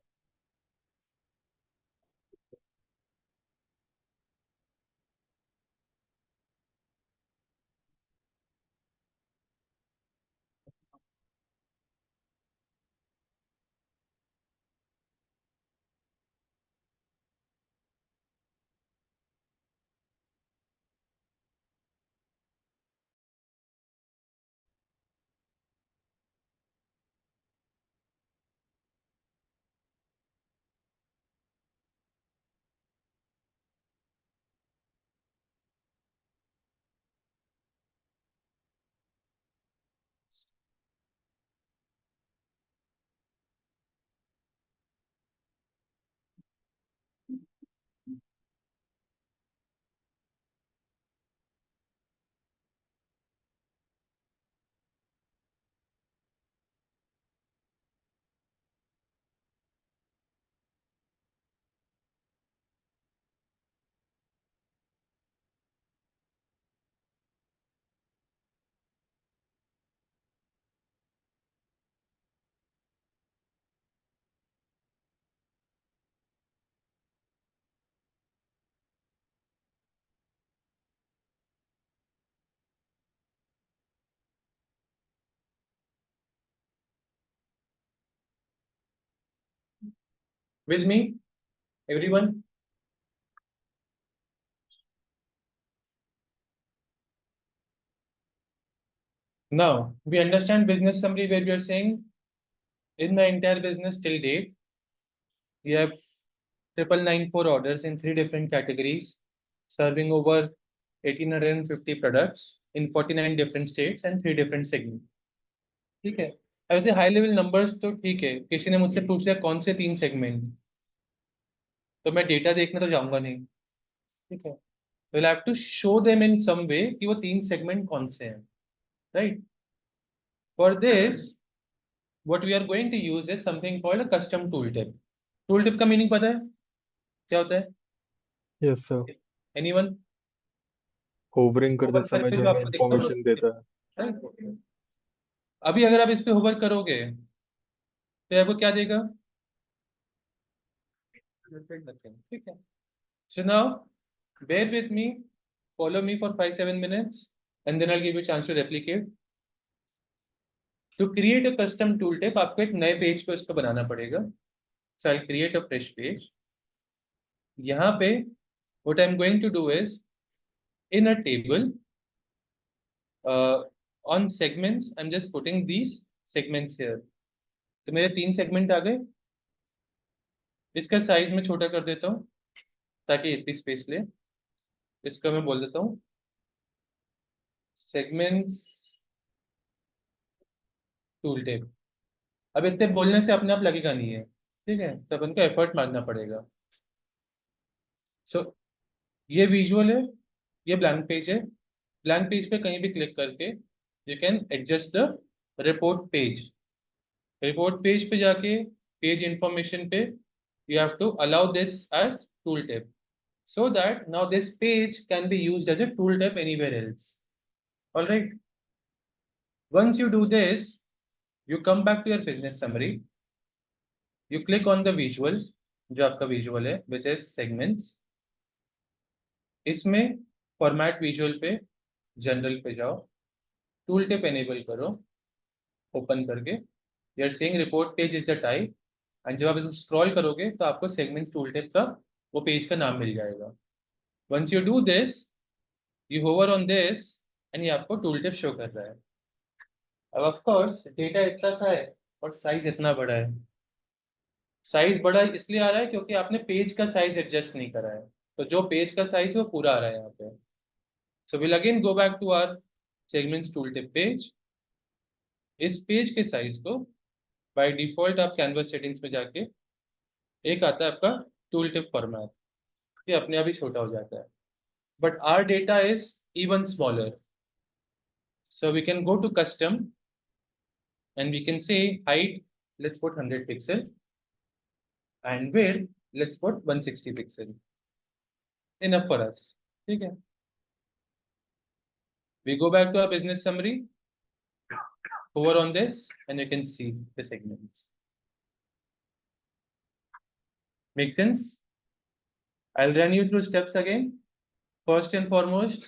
With me, everyone. Now we understand business summary where we are saying in the entire business till date, we have 9994 orders in 3 different categories, serving over 1850 products in 49 different states and 3 different segments. ठीक है, ऐसे high level numbers तो ठीक है. किसी ने मुझसे पूछ लिया कौन से 3 सेगमेंट, तो मैं डेटा देखने तो जाऊंगा नहीं. ठीक है, we'll have to show them in some way कि वो 3 सेगमेंट कौन से हैं. Right? For this, what we are going to use is something called a custom tooltip. Tooltip का मीनिंग पता है क्या होता है? Yes sir, Anyone? होवरिंग करते होवर समय करके जो जो हमें आपको दिखता है इंफॉर्मेशन देता है. Right? अभी अगर आप इस पे होवर करोगे तो आपको क्या देगा? ठीक है. So now bear with me, follow me for 5-7 minutes and then I'll give you a chance to replicate. To create a custom tooltip आपको एक नए पेज पे उसको बनाना पड़ेगा. So I'll create a fresh page. यहाँ पे what I'm going to do is in a table on segments I'm just putting these segments here. तो मेरे 3 सेगमेंट आ गए. इसका साइज मैं छोटा कर देता हूँ ताकि इतनी स्पेस ले. इसका मैं बोल देता हूँ सेगमेंट्स टूलटिप. अब इतने बोलने से अपने आप लगेगा नहीं है. ठीक है, तो अपन को एफर्ट मारना पड़ेगा. सो ये विजुअल है, ये ब्लैंक पेज है. ब्लैंक पेज पे कहीं भी क्लिक करके you can adjust the report page. Report page पे जाके पेज इंफॉर्मेशन पे you have to allow this as tooltip so that now this page can be used as a tooltip anywhere else. All right. Once you do this, you come back to your business summary. You click on the visual, जो आपका visual है, which is segments. इसमें format visual पे general पे जाओ, tooltip enable करो, open करके. You are saying report page is the type. And जब आप इसको scroll करोगे तो आपको segments tooltip का वो पेज का नाम मिल जाएगा। Once you do this, you hover on this and ये आपको टूल टिप शो कर रहा है। अब ऑफ कोर्स डेटा इतना सा है और साइज इतना बड़ा है। साइज बड़ा इसलिए आ रहा है क्योंकि आपने पेज का साइज एडजस्ट नहीं करा है, तो जो पेज का साइज है वो पूरा आ रहा है यहाँ पे। So will again go back to our segments tool tip page. इस पेज के साइज को बाय डिफॉल्ट आप कैनवस सेटिंग्स में जाके एक आता है आपका टूल टिप फॉर्मेट, ये अपने आप ही छोटा हो जाता है। But our data is even smaller, so we can go to custom and we can say height, let's put 100 pixel, and width, let's put 160 pixel, enough for us. ठीक है, we go back to our business summary, hover on this and you can see the segments. Make sense? I'll run you through steps again. First and foremost,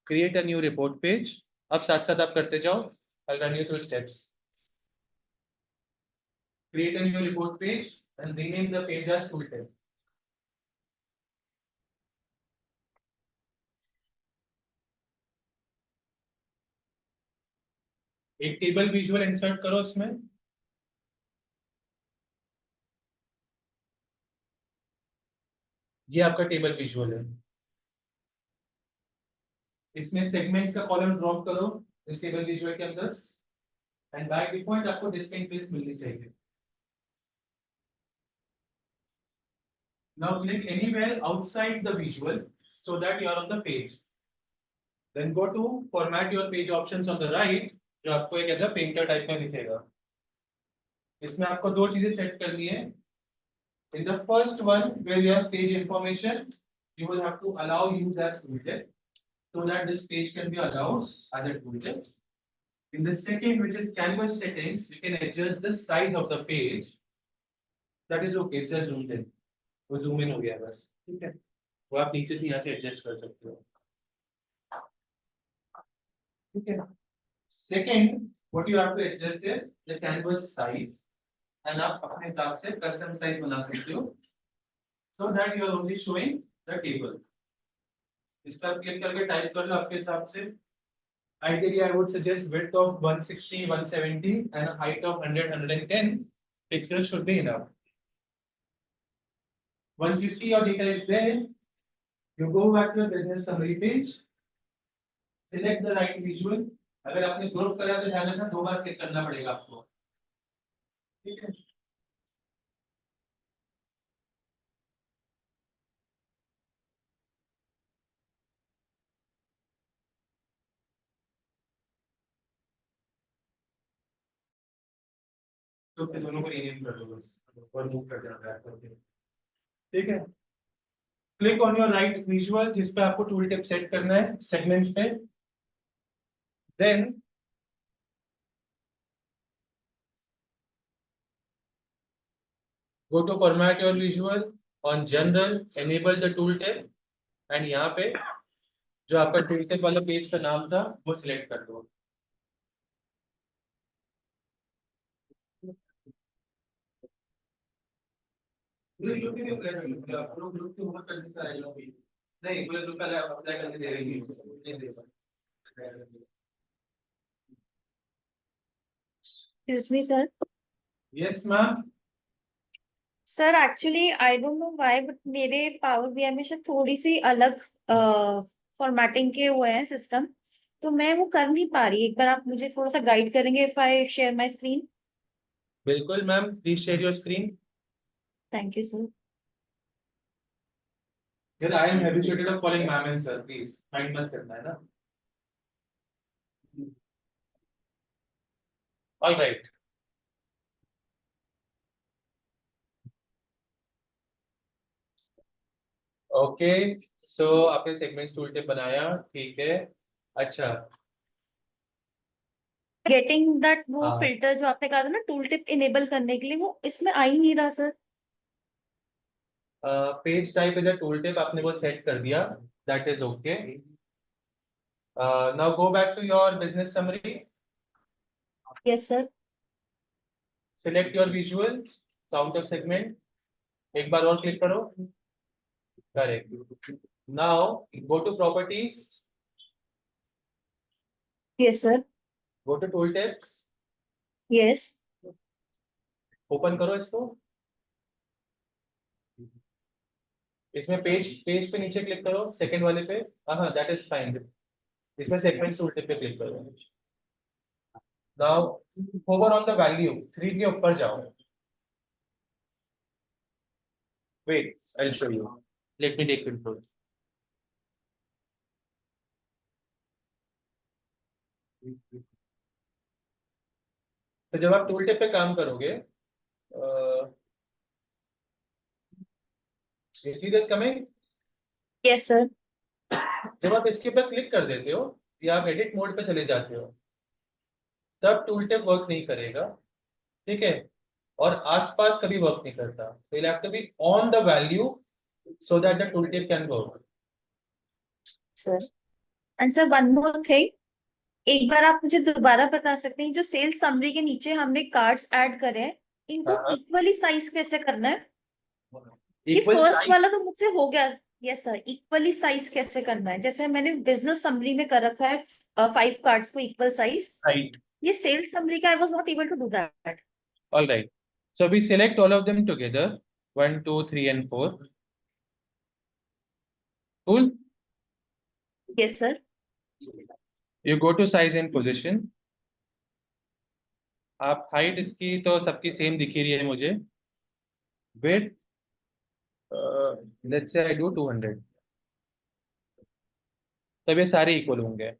create a new report page. अब साथ साथ आप करते जाओ, I'll run you through steps. Create a new report page and rename the page as tooltip. एक table visual insert करो इसमें। ये आपका टेबल विजुअल है, इसमें सेगमेंट्स का कॉलम ड्रॉप करो इस टेबल विजुअल के अंदर, एंड बाय डिफॉल्ट आपको डिस्टिंक्ट लिस्ट मिलनी चाहिए। Now click anywhere outside the visual so that you are on the page. Then go to format your page options on the right, जो आपको एक ऐसा पेंटर टाइप में दिखेगा। इसमें आपको दो चीजें सेट करनी है। In the first one where you have page information, you will have to allow use as tooltip so that this page can be allowed as a tooltip. In the second, which is canvas settings, you can adjust the size of the page. That is okay, sir, zoomed in. वो zoom in हो गया बस, ठीक है। वो आप नीचे से यहाँ से adjust कर सकते हो, ठीक है। Second, what you have to adjust is the canvas size, and आप अपने हिसाब से custom size बना सकते हो, so that you are only showing the table. इस पर क्लिक करके टाइप कर लो आपके हिसाब से। Ideally, I would suggest width of 160, 170 and a height of 100, 110 pixels should be enough. Once you see your data is there, you go back to your business summary page, select the right visual. अगर आपने group करा तो ध्यान रखना 2 बार click करना पड़ेगा आपको, ठीक है। तो फिर दोनों को रीनेम कर दो बस और मूव कर देना बैक करके, ठीक है। Click on your right visual जिस पे आपको टूल टिप सेट करना है सेगमेंट्स पे, then go to format your visual, on general enable the tool tip, and यहाँ पे जो आपका टूल टिप वाला पेज का नाम था वो सिलेक्ट कर दो। ग्रुप के अप्लाई कर लो, आप लोग ग्रुप के ऊपर कर देता है लोग भी नहीं, पूरे ग्रुप का अप्लाई करके दे रही नहीं दे सकते। Excuse me, sir. Yes ma'am. Sir actually I don't know why but मेरे पावर बीआई में शायद थोड़ी सी अलग फॉर्मेटिंग के हुए हैं सिस्टम, तो मैं वो कर नहीं पा रही। एक बार आप मुझे थोड़ा सा गाइड करेंगे if I share my screen? बिल्कुल ma'am, please share your screen. Thank you sir. Here I am habituated of calling ma'am and sir, please mind मत करना है ना। All right. ओके, सो आपने सेगमेंट्स टूल टिप बनाया, ठीक है। अच्छा, गेटिंग दैट वो हाँ। फिल्टर जो आपने कहा था ना टूल टिप इनेबल करने के लिए, वो इसमें आ ही नहीं रहा sir. Page type as a tool tip आपने वो सेट कर दिया, that is okay. Now go back to your business summary, yes sir. Select your visual, count of segment, एक बार और क्लिक करो। Correct. Now go to properties, Yes, sir. go to tooltips, Yes. Open करो इसको, इसमें page page पे नीचे click करो, सेकंड वाले पे, हाँ दैट इज फाइन, इसमें सेगमेंट टूलटिप पे क्लिक करो। Now hover on the value 3 के ऊपर जाओ, wait I will show you, let me take control. तो जब आप टूल टिप पे काम करोगे, you see this coming? Yes, sir. जब आप इसके ऊपर क्लिक कर देते हो या आप एडिट मोड पे चले जाते हो, तब टूल टिप वर्क नहीं करेगा, ठीक है, और आसपास कभी वर्क नहीं करता। तो you'll have to be on the value so that the tooltip can work. Sir. And sir, one more thing. एक बार आप मुझे दोबारा बता सकते हैं जो सेल्स समरी के नीचे हमने कार्ड्स ऐड करे हैं, इनको हाँ। इक्वली साइज कैसे करना है? ये Equal फर्स्ट size- वाला तो मुझसे हो गया। यस सर, इक्वली साइज कैसे करना है? जैसे मैंने बिजनेस समरी में कर रखा है 5 कार्ड्स को इक्वल साइज, Right. ये सेल्स समरी का I was not able to do that. All right. So we select all of them together, 1, 2, 3, and 4. Cool. Yes sir. You go to size and position. आप height इसकी तो सबकी same दिख ही रही है मुझे। Width, let's say I do 200. तब ये सारे इक्वल होंगे।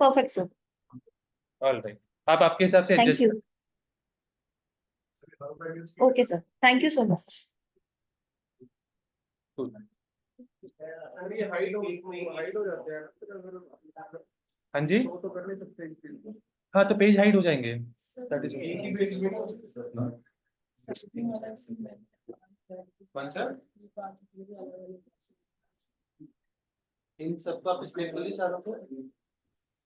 Perfect sir. All right. आप आपके हिसाब से thank adjust. You. Okay sir, thank you so much. हाँ जी, हाँ तो पेज हाइड हो जाएंगे। That is कौन सा? इन सबका पिछले वाले चारों को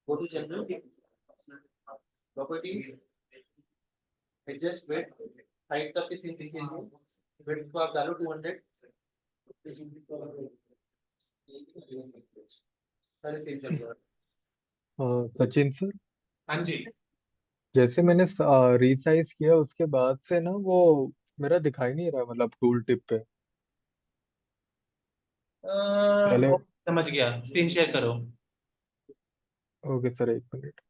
go to general properties, adjust width, height तक की सेम दिखेगी, विड्थ को आप डालो 200, सारे सेम चल रहा है। सचिन सर, हाँ जी, जैसे मैंने रीसाइज किया उसके बाद से ना वो मेरा दिखाई नहीं रहा, मतलब टूल टिप पे पहले। समझ गया, स्क्रीन शेयर करो। ओके सर, एक मिनट।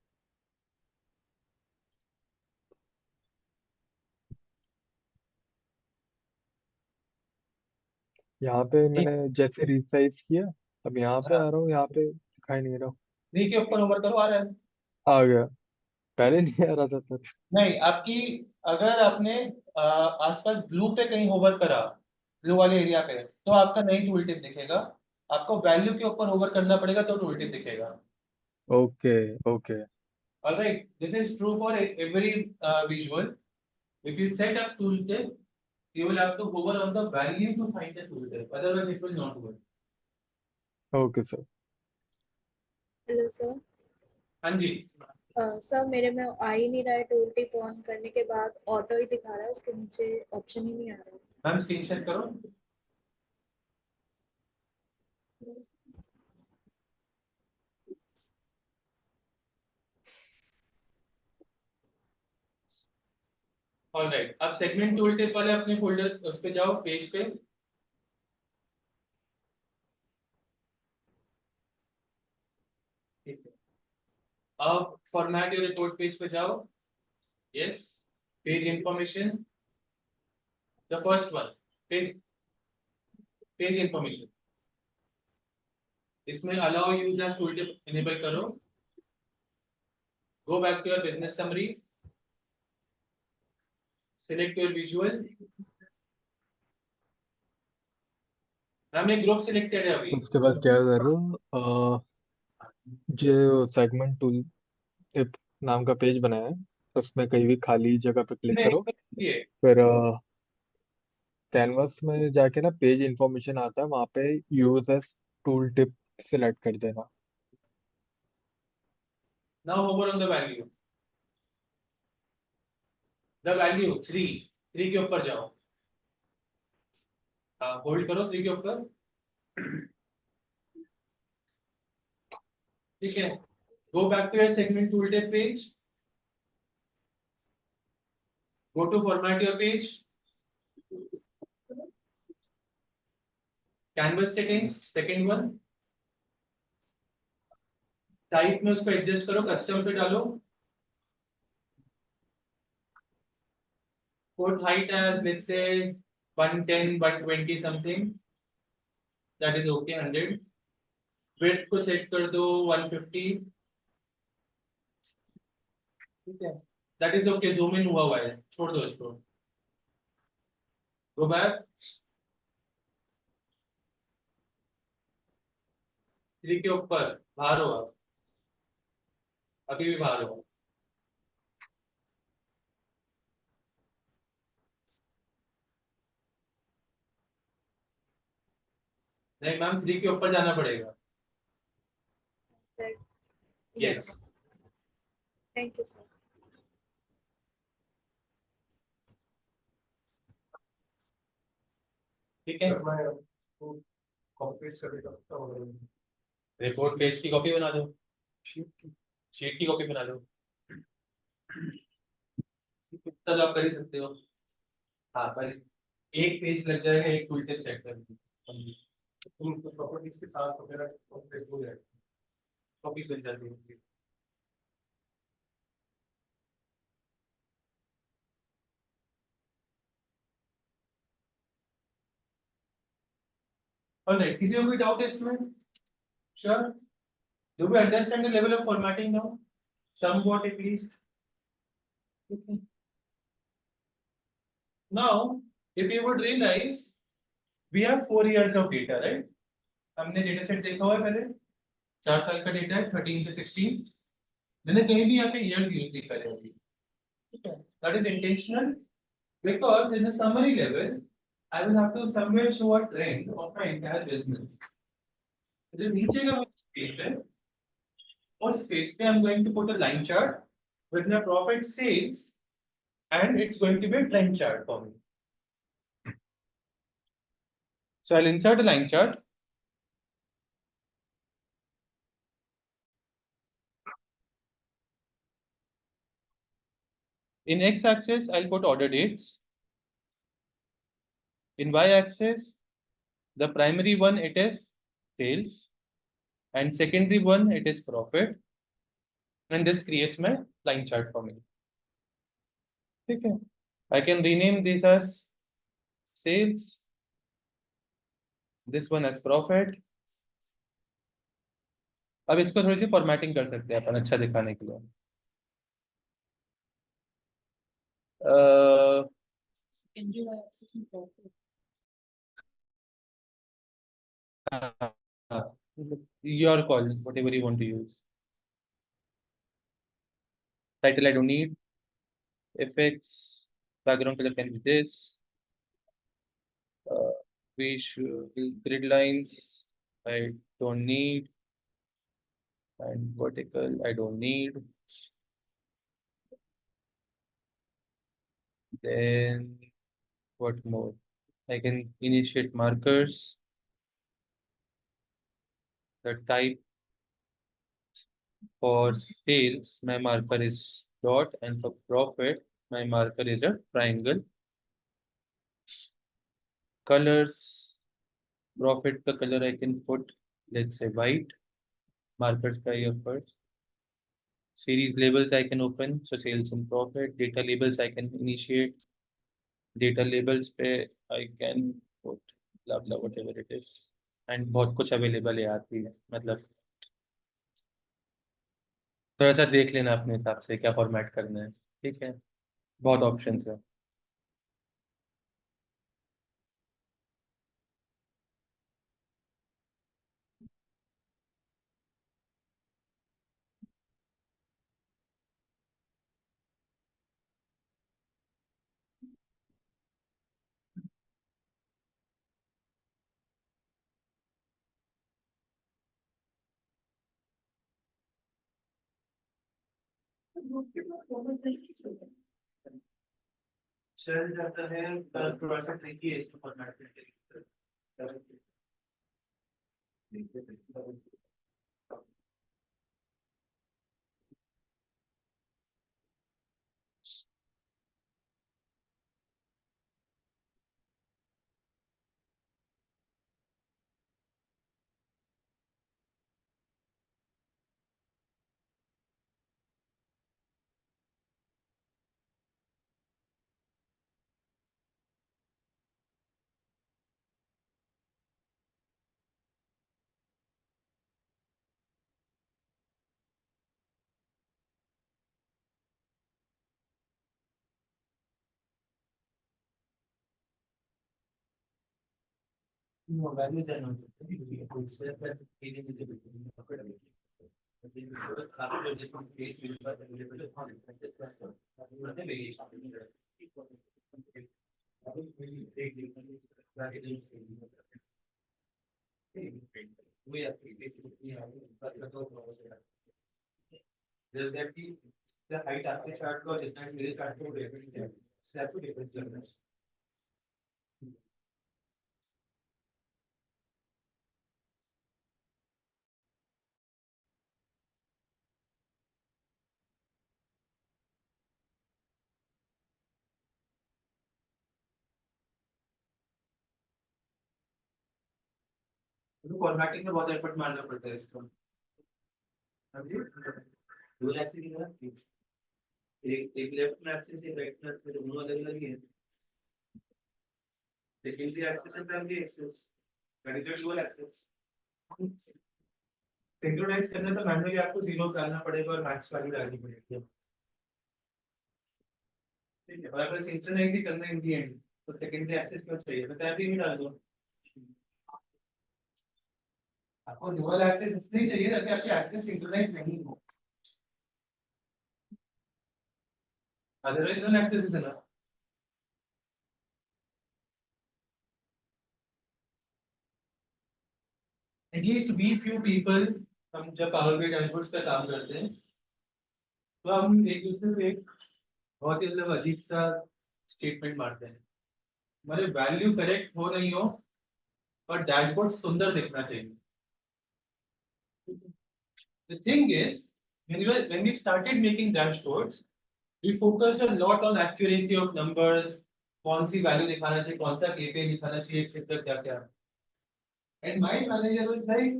यहाँ पे मैंने जैसे रीसाइज किया, अब यहाँ पे आ रहा हूँ, यहाँ पे दिखाई नहीं रहा। 3 के ऊपर ओवर करो, आ रहा है। आ गया, पहले नहीं आ रहा था सर। नहीं, आपकी अगर आपने आसपास ब्लू पे कहीं होवर करा, ब्लू वाले एरिया पे, तो आपका नई टूल टिप दिखेगा। आपको वैल्यू के ऊपर होवर करना पड़ेगा तो टूल टिप दिखेगा। Okay okay. Alright, this is true for every visual. If you set up tool tip, you will have to hover on the value to find the tool tip, otherwise it will not work. Okay sir. Hello sir. हाँ जी, sir मेरे में आ ही नहीं रहा है, tool tip on करने के बाद ऑटो ही दिखा रहा है, उसके नीचे ऑप्शन ही नहीं आ रहा है। मैम स्क्रीन शेयर करो। ऑलराइट, अब सेगमेंट टूल टिप वाले अपने फोल्डर उस पे जाओ, पेज पे। ठीक है, अब फॉर्मेट योर रिपोर्ट पेज पे जाओ। Yes, page information, the first one, page information, इसमें allow use as tool tip enable करो। Go back to your business summary, select your visual. हमने ग्रुप सिलेक्टेड है अभी। उसके बाद क्या कर रहा हूँ, जो सेगमेंट टूल टिप नाम का पेज बनाया है, उसमें कहीं भी खाली जगह पे क्लिक करो, ये फिर कैनवस में जाके ना पेज इंफॉर्मेशन आता है, वहाँ पे use as tool tip select कर देना। Now hover on the value, the value 3 के ऊपर जाओ। होल्ड करो 3 के ऊपर, ठीक है। Go back to your segment tooltip page, go to format your page, canvas settings second one, type में उसको एडजस्ट करो, कस्टम पे डालो, put height as let's say 110 120 something, that is okay, 100, width को सेट कर दो 150, ठीक है, that is okay, zoom in हुआ है, छोड़ दो इसको, go back, 3 के ऊपर, बाहर हो आप, अभी भी बाहर हो, नहीं मैम 3 के ऊपर जाना पड़ेगा, Sir. yes, Yes. Thank you, sir. ठीक है, रिपोर्ट पेज की कॉपी बना दो, शीट की कॉपी बना दो, इतना तो आप कर ही सकते हो, हाँ पर एक पेज लग जाएगा एक टूल टिप सेट करने, प्रॉपर्टीज के साथ वगैरह कॉपीज बन जाती है। और नहीं किसी को कोई डाउट है इसमें? Sure, do we understand the level of formatting now, somewhat at least? Okay. Now, if you would realize, we have 4 years of data, right? हमने डेटा सेट देखा हुआ है पहले, 4 साल का डेटा है 13 से 16, मैंने कहीं भी यहाँ पे years यूज नहीं करे अभी, ठीक है, that is intentional because in the summary level I will have to somewhere show a trend of my entire business. जो नीचे का स्पेस है, उस स्पेस पे I'm going to put a line chart with my profit sales and it's going to be a trend chart for me. So I'll insert a line chart. In x-axis, I'll put order dates. In y-axis, the primary one it is sales, and secondary one it is profit, and this creates my line chart for me. Okay, I can rename this as sales, this one as profit. अब इसको थोड़ी सी formatting कर सकते हैं अपन अच्छा दिखाने के लिए। Your call, whatever you want to use. Title I don't need. Effects, background color can be this. We should grid lines I don't need, and vertical I don't need. Then what more? I can initiate markers. The type for sales, my marker is dot, and for profit, my marker is a triangle. Colors, profit the color I can put, let's say white. Markers का ये first. Series labels I can open, so sales and profit. Data labels I can initiate. Data labels पे I can put blah blah whatever it is. And बहुत कुछ available है यार please, मतलब थोड़ा सा देख लेना अपने हिसाब से क्या फॉर्मेट करना है, ठीक है, बहुत ऑप्शंस है। चल जाता है थोड़ा सा ट्रिकी है इसको फॉर्मेट करने वैल्यू हाइट आपके चार्ट का जितना मेरे चार्ट को डिफरेंस है आपको डिफरेंस करना है फॉर्मेटिंग में बहुत एफर्ट मारना पड़ता है इसको दो एक्सिस एक लेफ्ट में एक्सिस है राइट में एक्सिस दोनों अलग अलग ही है secondary axis and primary axis that is dual axis synchronise करने तो मैनुअली आपको जीरो डालना पड़ेगा और मैक्स वैल्यू डालनी पड़ेगी ठीक है और अगर सिंक्रोनाइज ही करना है इन दी एंड तो सेकेंडरी एक्सिस क्यों चाहिए तो प्राइमरी में डाल दो आपको डुअल एक्सिस इसलिए चाहिए ताकि आपकी एक्सिस सिंक्रोनाइज नहीं हो otherwise one axis is enough at least we few people हम जब पावर BI डैशबोर्ड्स का काम करते हैं तो हम एक दूसरे पे एक बहुत ही मतलब अजीब सा स्टेटमेंट मारते हैं हमारे वैल्यू करेक्ट हो नहीं हो और डैशबोर्ड सुंदर दिखना चाहिए The thing is when we started making dashboards we focused a lot on accuracy of numbers कौन सी वैल्यू दिखाना चाहिए कौन सा KPI दिखाना चाहिए एक्सेट्रा क्या क्या and my manager was like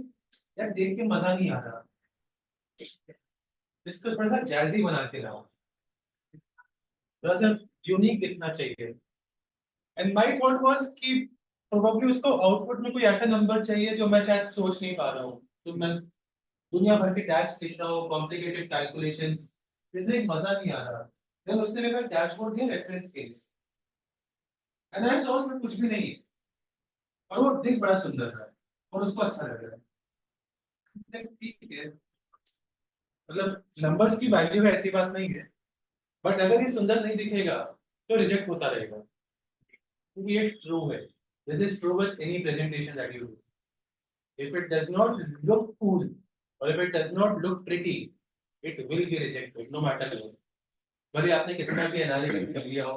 यार देख के मजा नहीं आ रहा इसको थोड़ा सा जैजी बना के लाओ थोड़ा सा यूनिक दिखना चाहिए एंड माय थॉट वाज कि प्रोबेबली उसको आउटपुट में कोई ऐसा नंबर चाहिए जो मैं शायद सोच नहीं पा रहा हूँ तो मैं दुनिया भर के टैक्स लिख रहा हूँ कॉम्प्लिकेटेड कैलकुलेशंस इसमें एक मजा नहीं आ रहा देन उसने मेरे को डैशबोर्ड दिया रेफरेंस के एंड आई सॉ उसमें कुछ भी नहीं है और वो दिख बड़ा सुंदर है और उसको अच्छा लग रहा है ठीक है मतलब नंबर्स की वैल्यू है ऐसी बात नहीं है बट अगर ये सुंदर नहीं दिखेगा तो रिजेक्ट होता रहेगा क्योंकि ये ट्रू है this is true with any presentation that you do if it does not look cool और if it does not look pretty it will be rejected no matter what भले आपने कितना भी एनालिसिस कर लिया हो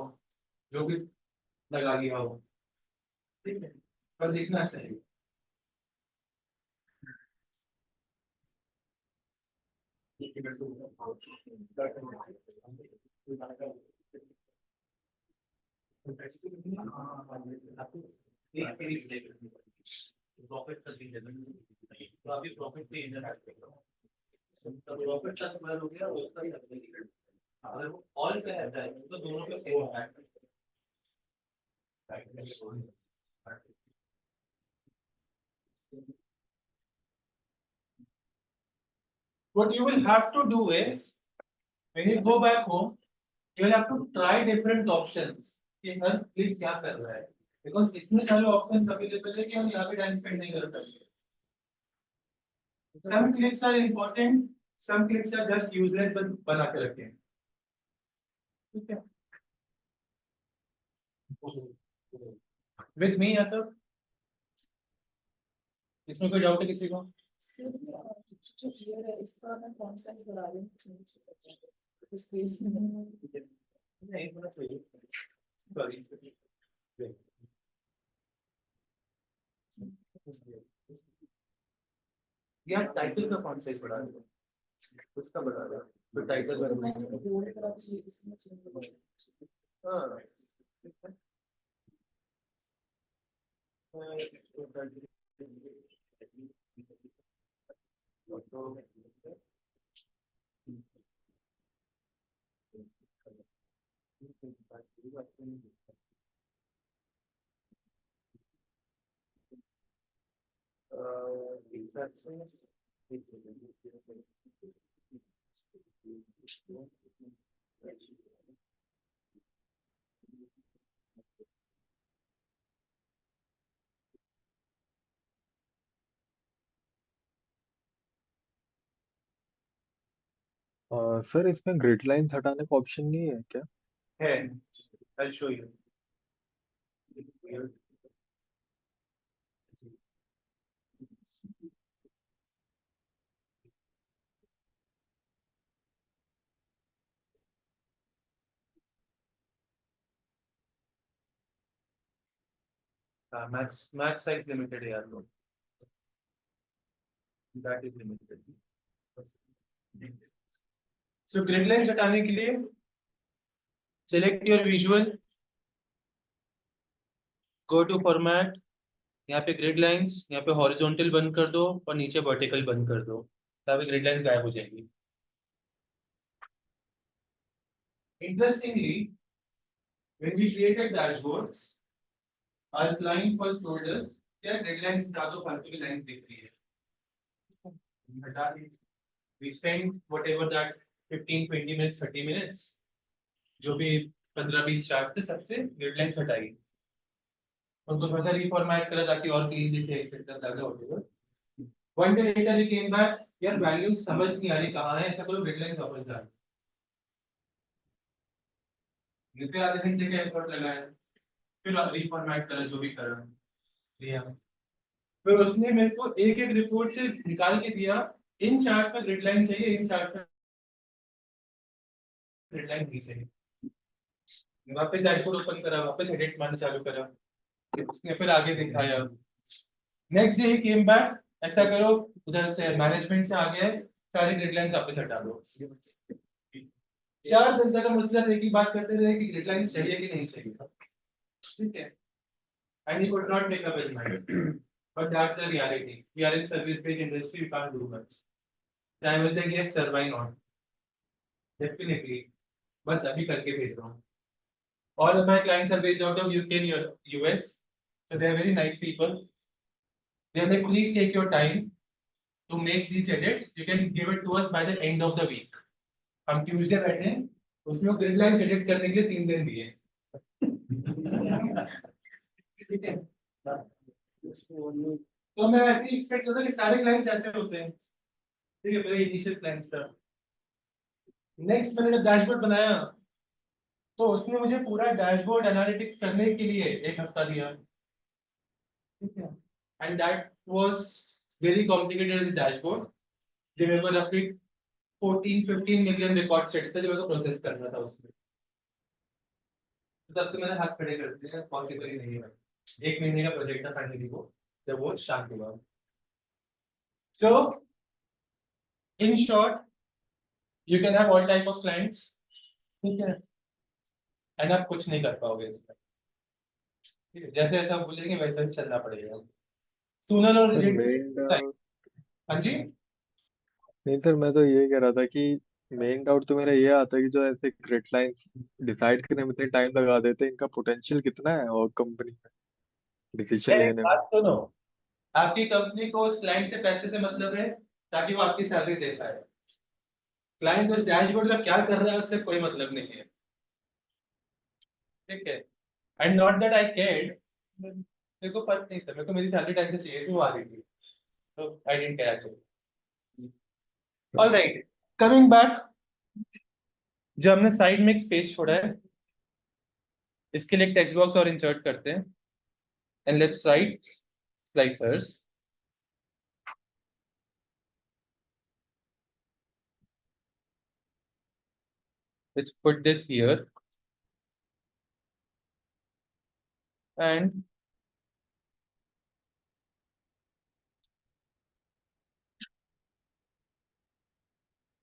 जो भी लगा लिया हो ठीक है पर दिखना चाहिए एक सीरीज देखो प्रॉफिट का भी तो अभी प्रॉफिट पे इंटरैक्ट करो तो प्रॉफिट का सवाल हो गया उसका ही लगता है अगर वो ऑल पे रहता है तो दोनों पे same impact what you will have to do is when you go back home you will have to try different options कि हर क्लिक क्या कर रहा है because इतने सारे ऑप्शंस अवेलेबल है कि हम यहाँ पे टाइम स्पेंड नहीं कर सकते some clicks are important some clicks are just useless बना के रखे हैं ठीक है with me या तो इसमें कोई डाउट है किसी को जो क्लियर है इसका मैं कौन सा बढ़ा रही हूँ स्पेस में नहीं होना चाहिए Sorry. यार टाइटल का फॉन्ट साइज बढ़ा दो, उसका बढ़ा दो, तो टाइटल हाँ सर इसमें ग्रिड लाइंस हटाने का ऑप्शन नहीं है क्या? है। I'll show you. Max size limited है यार लोग, that is limited. So grid lines हटाने के लिए select your visual, go to format, यहाँ पे ग्रिड लाइंस, यहाँ पे हॉरिजॉन्टल बंद कर दो और नीचे वर्टिकल बंद कर दो, तभी ग्रिड लाइंस गायब हो जाएगी। Interestingly, when we created dashboards, our client first told us that grid lines हटा दो, फालतू की लाइंस दिख रही है, हटा दी। We spent whatever that 15, 20 minutes, 30 minutes, जो भी 15-20 चार्ट थे सबसे ग्रिड लाइंस हटाई, उनको थोड़ा सा रिफॉर्मेट करा ताकि और क्लीन दिखे एक्सेट्रा ज्यादा whatever. One day later he came back, यार वैल्यूज समझ नहीं आ रही कहाँ है, ऐसा करो ग्रिड लाइंस वापस डाल। फिर आधे घंटे का एफर्ट लगाया, फिर रिफॉर्मेट करा, जो भी करा लिया, फिर उसने मेरे को एक एक रिपोर्ट से निकाल के दिया, इन चार्ट में ग्रिड लाइन चाहिए, इन चार्ट में ग्रिड लाइन नहीं चाहिए। वापस डैशबोर्ड ओपन करा, वापस एडिट मारना चालू करा, उसने फिर आगे दिखाया। नेक्स्ट डे ही केम बैक, ऐसा करो उधर से मैनेजमेंट से आ गया है, सारी ग्रिड लाइंस वापस हटा दो। 4 दिन तक हम उसके साथ एक ही बात करते रहे कि ग्रिड लाइंस चाहिए कि नहीं चाहिए, ठीक है। And he could not make up his mind. But that's the reality. We are in service-based industry. We can't do much. So I was like, yes, sir, why not? Definitely. बस अभी करके भेज रहा हूँ। All of my clients are based out of UK and US, so they are very nice people. They are like, please take your time to make these edits. You can give it to us by the end of the week. हम Tuesday बैठे हैं, उसमें वो grid lines edit करने के लिए 3 दिन दिए। ठीक है। तो मैं ऐसे ही एक्सपेक्ट करता कि सारे क्लाइंट्स ऐसे होते हैं, ठीक है, मेरे इनिशियल क्लाइंट्स था। नेक्स्ट मैंने जब डैशबोर्ड बनाया तो उसने मुझे पूरा डैशबोर्ड एनालिटिक्स करने के लिए 1 हफ्ता दिया, ठीक है। And that was very complicated dashboard, जो मेरे को रफली 14-15 मिलियन रिकॉर्ड सेट्स थे जो मेरे को प्रोसेस करना था उसमें। तब तो मैंने हाथ खड़े कर दिए, पॉसिबल ही नहीं है। 1 महीने का प्रोजेक्ट था फाइनली वो, जब वो शांत हुआ। So in short, you can have all type of clients, ठीक है, एंड आप कुछ नहीं कर पाओगे इसमें, ठीक है। जैसे जैसे आप बोलेंगे वैसे ही चलना पड़ेगा। सूनर और सर लेटर, मेन डाउट हाँ जी, नहीं सर, मैं तो ये कह रहा था कि मेन डाउट तो मेरा ये आता है कि जो ऐसे ग्रिड लाइंस डिसाइड करने में इतने टाइम लगा देते हैं, इनका पोटेंशियल कितना है और कंपनी में डिसीजन यार एक लेने में। बात सुनो, आपकी कंपनी को उस क्लाइंट से पैसे से मतलब है ताकि वो आपकी सैलरी दे पाए। क्लाइंट उस डैशबोर्ड का क्या कर रहा है उससे कोई मतलब नहीं है, ठीक है। And not that I cared, मेरे को फर्क नहीं था, मेरे को मेरी सैलरी टाइम से चाहिए थी, वो आ रही थी, तो I didn't care actually. Alright, coming back, जो हमने साइड में एक स्पेस छोड़ा है, इसके लिए एक टेक्स्ट बॉक्स और इंसर्ट करते हैं, and let's write slicers. Let's put this here. and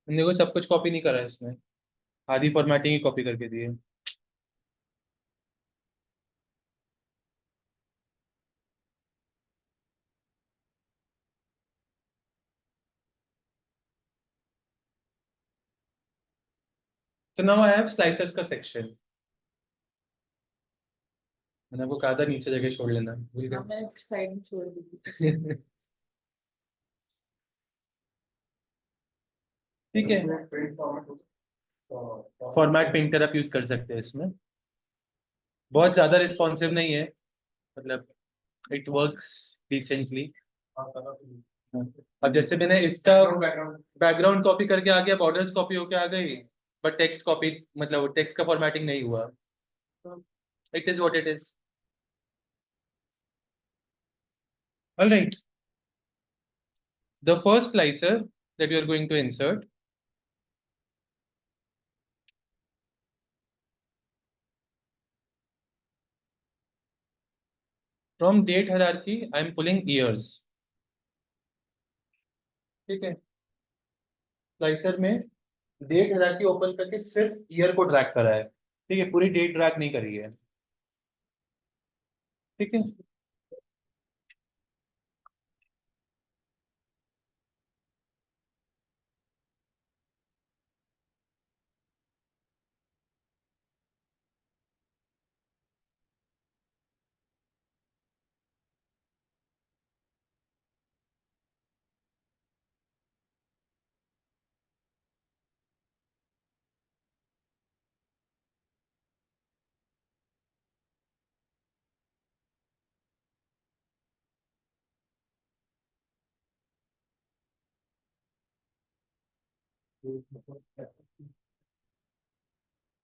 देखो सब कुछ कॉपी नहीं करा है इसने, आधी फॉर्मेटिंग ही कॉपी करके दी है। तो नाउ आई हैव स्लाइसेस का सेक्शन। मैंने आपको कहा था नीचे जगह छोड़ लेना, भूल गए। मैंने साइड में छोड़ दी थी। ठीक है, फॉर्मेट पेंटर आप यूज कर सकते हैं इसमें, बहुत ज्यादा रिस्पॉन्सिव नहीं है, मतलब इट वर्क्स डिसेंटली। अब जैसे मैंने इसका बैकग्राउंड कॉपी करके आ गया, बॉर्डर्स कॉपी होके आ गई, बट टेक्स्ट कॉपी मतलब टेक्स्ट का फॉर्मेटिंग नहीं हुआ। It is what it is. All right, the first slicer that you are going to insert from date hierarchy, I am pulling years। ठीक है, स्लाइसर में date hierarchy open करके सिर्फ year को ड्रैग करा है, ठीक है, पूरी डेट ड्रैग नहीं करी है। ठीक है,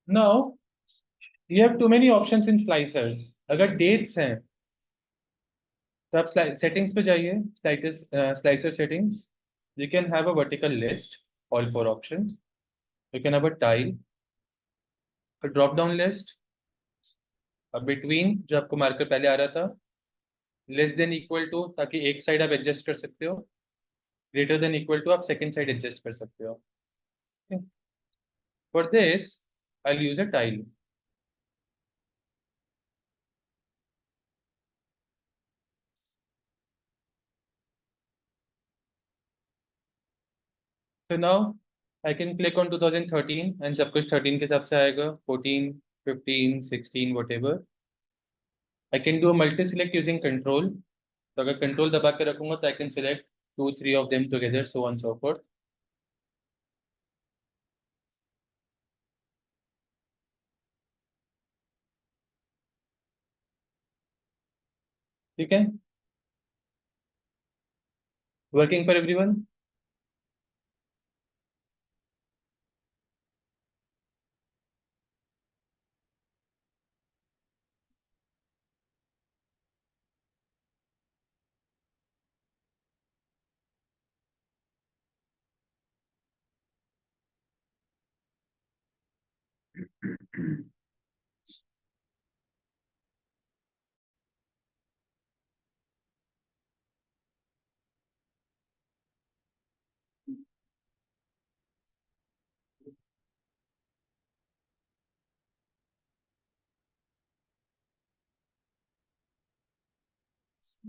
now you have too many options in slicers। अगर dates हैं तो आप सेटिंग्स पे जाइए, slicer settings, you can have a vertical list, all four options, you can have a tile, a drop down list, a between जो आपको marker पहले आ रहा था, लेस देन इक्वल टू ताकि एक साइड आप एडजस्ट कर सकते हो, ग्रेटर देन इक्वल टू आप सेकंड साइड एडजस्ट कर सकते हो। For this I will use a tile. So now I can click on 2013 and सब कुछ 13 के हिसाब से आएगा, 14, 15, 16 whatever। I can do a multi select using control। तो अगर कंट्रोल दबा के रखूंगा तो I can select 2, 3 of them together, so on so forth। ठीक है, working for everyone.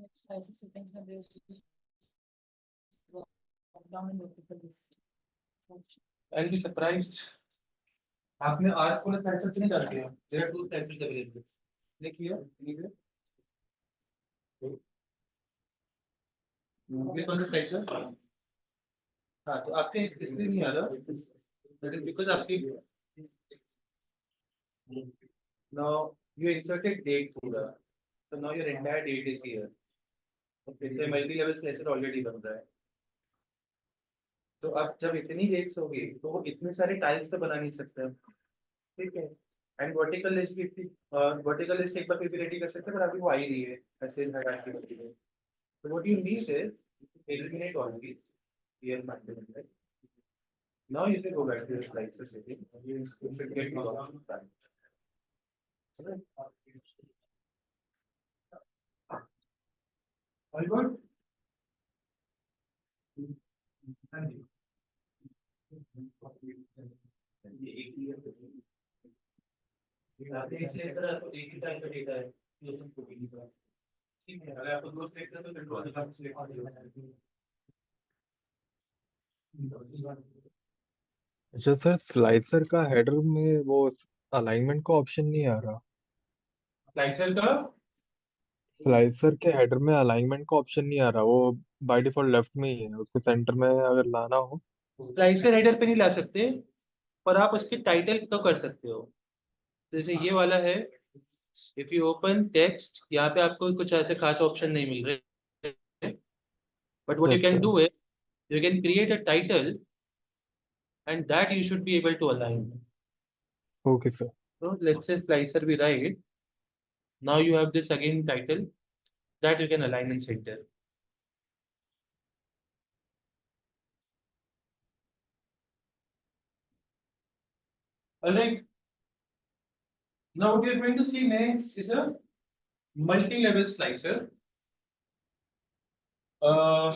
Next license settings में there's this drop down and vertical list function. I'll be surprised आपने आर को स्लाइसर नहीं कर दिया। There are two slicers available, click here, click on the slicer. हाँ, तो आपके इसलिए नहीं आ रहा, दैट इज बिकॉज आपकी now you inserted date पूरा, so now your entire date is here। तो फिर से मल्टी लेवल स्लाइसर ऑलरेडी बन रहा है, तो अब जब इतनी डेट्स होगी तो वो इतने सारे टाइल्स तो बना नहीं सकते। ठीक है, एंड वर्टिकल लिस्ट भी वर्टिकल लिस्ट एक बार फिर भी रेडी कर सकते हैं, पर अभी वो आ ही रही है ऐसे hierarchy vertical. So what you need is eliminate all these here fundamentally। Now you can go back to your slicer setting and you should get these options back। All good? हाँ जी। ये एक ही है। ये आते हैं इसलिए इतना तो एक ही टाइप का डेटा है जो तुम प्रोटीन का ठीक है। अगर आपको दो सेलेक्ट करते हो तो दो अलग सेलेक्ट अच्छा सर, स्लाइसर का हेडर में वो अलाइनमेंट का ऑप्शन नहीं आ रहा। स्लाइसर का स्लाइसर के हेडर में अलाइनमेंट का ऑप्शन नहीं आ रहा, वो बाय डिफॉल्ट लेफ्ट में ही है, उसके सेंटर में अगर लाना हो। स्लाइसर हेडर पे नहीं ला सकते, पर आप उसके टाइटल तो कर सकते हो। जैसे ये वाला है, इफ यू ओपन टेक्स्ट, यहाँ पे आपको कुछ ऐसे खास ऑप्शन नहीं मिल रहे, बट व्हाट यू कैन अच्छा। डू है, you can create a title and that you should be able to align. Okay sir. So let's say slicer we write. Now you have this again title that you can align in center. Alright. Now what we are going to see next is a multi-level slicer. Uh,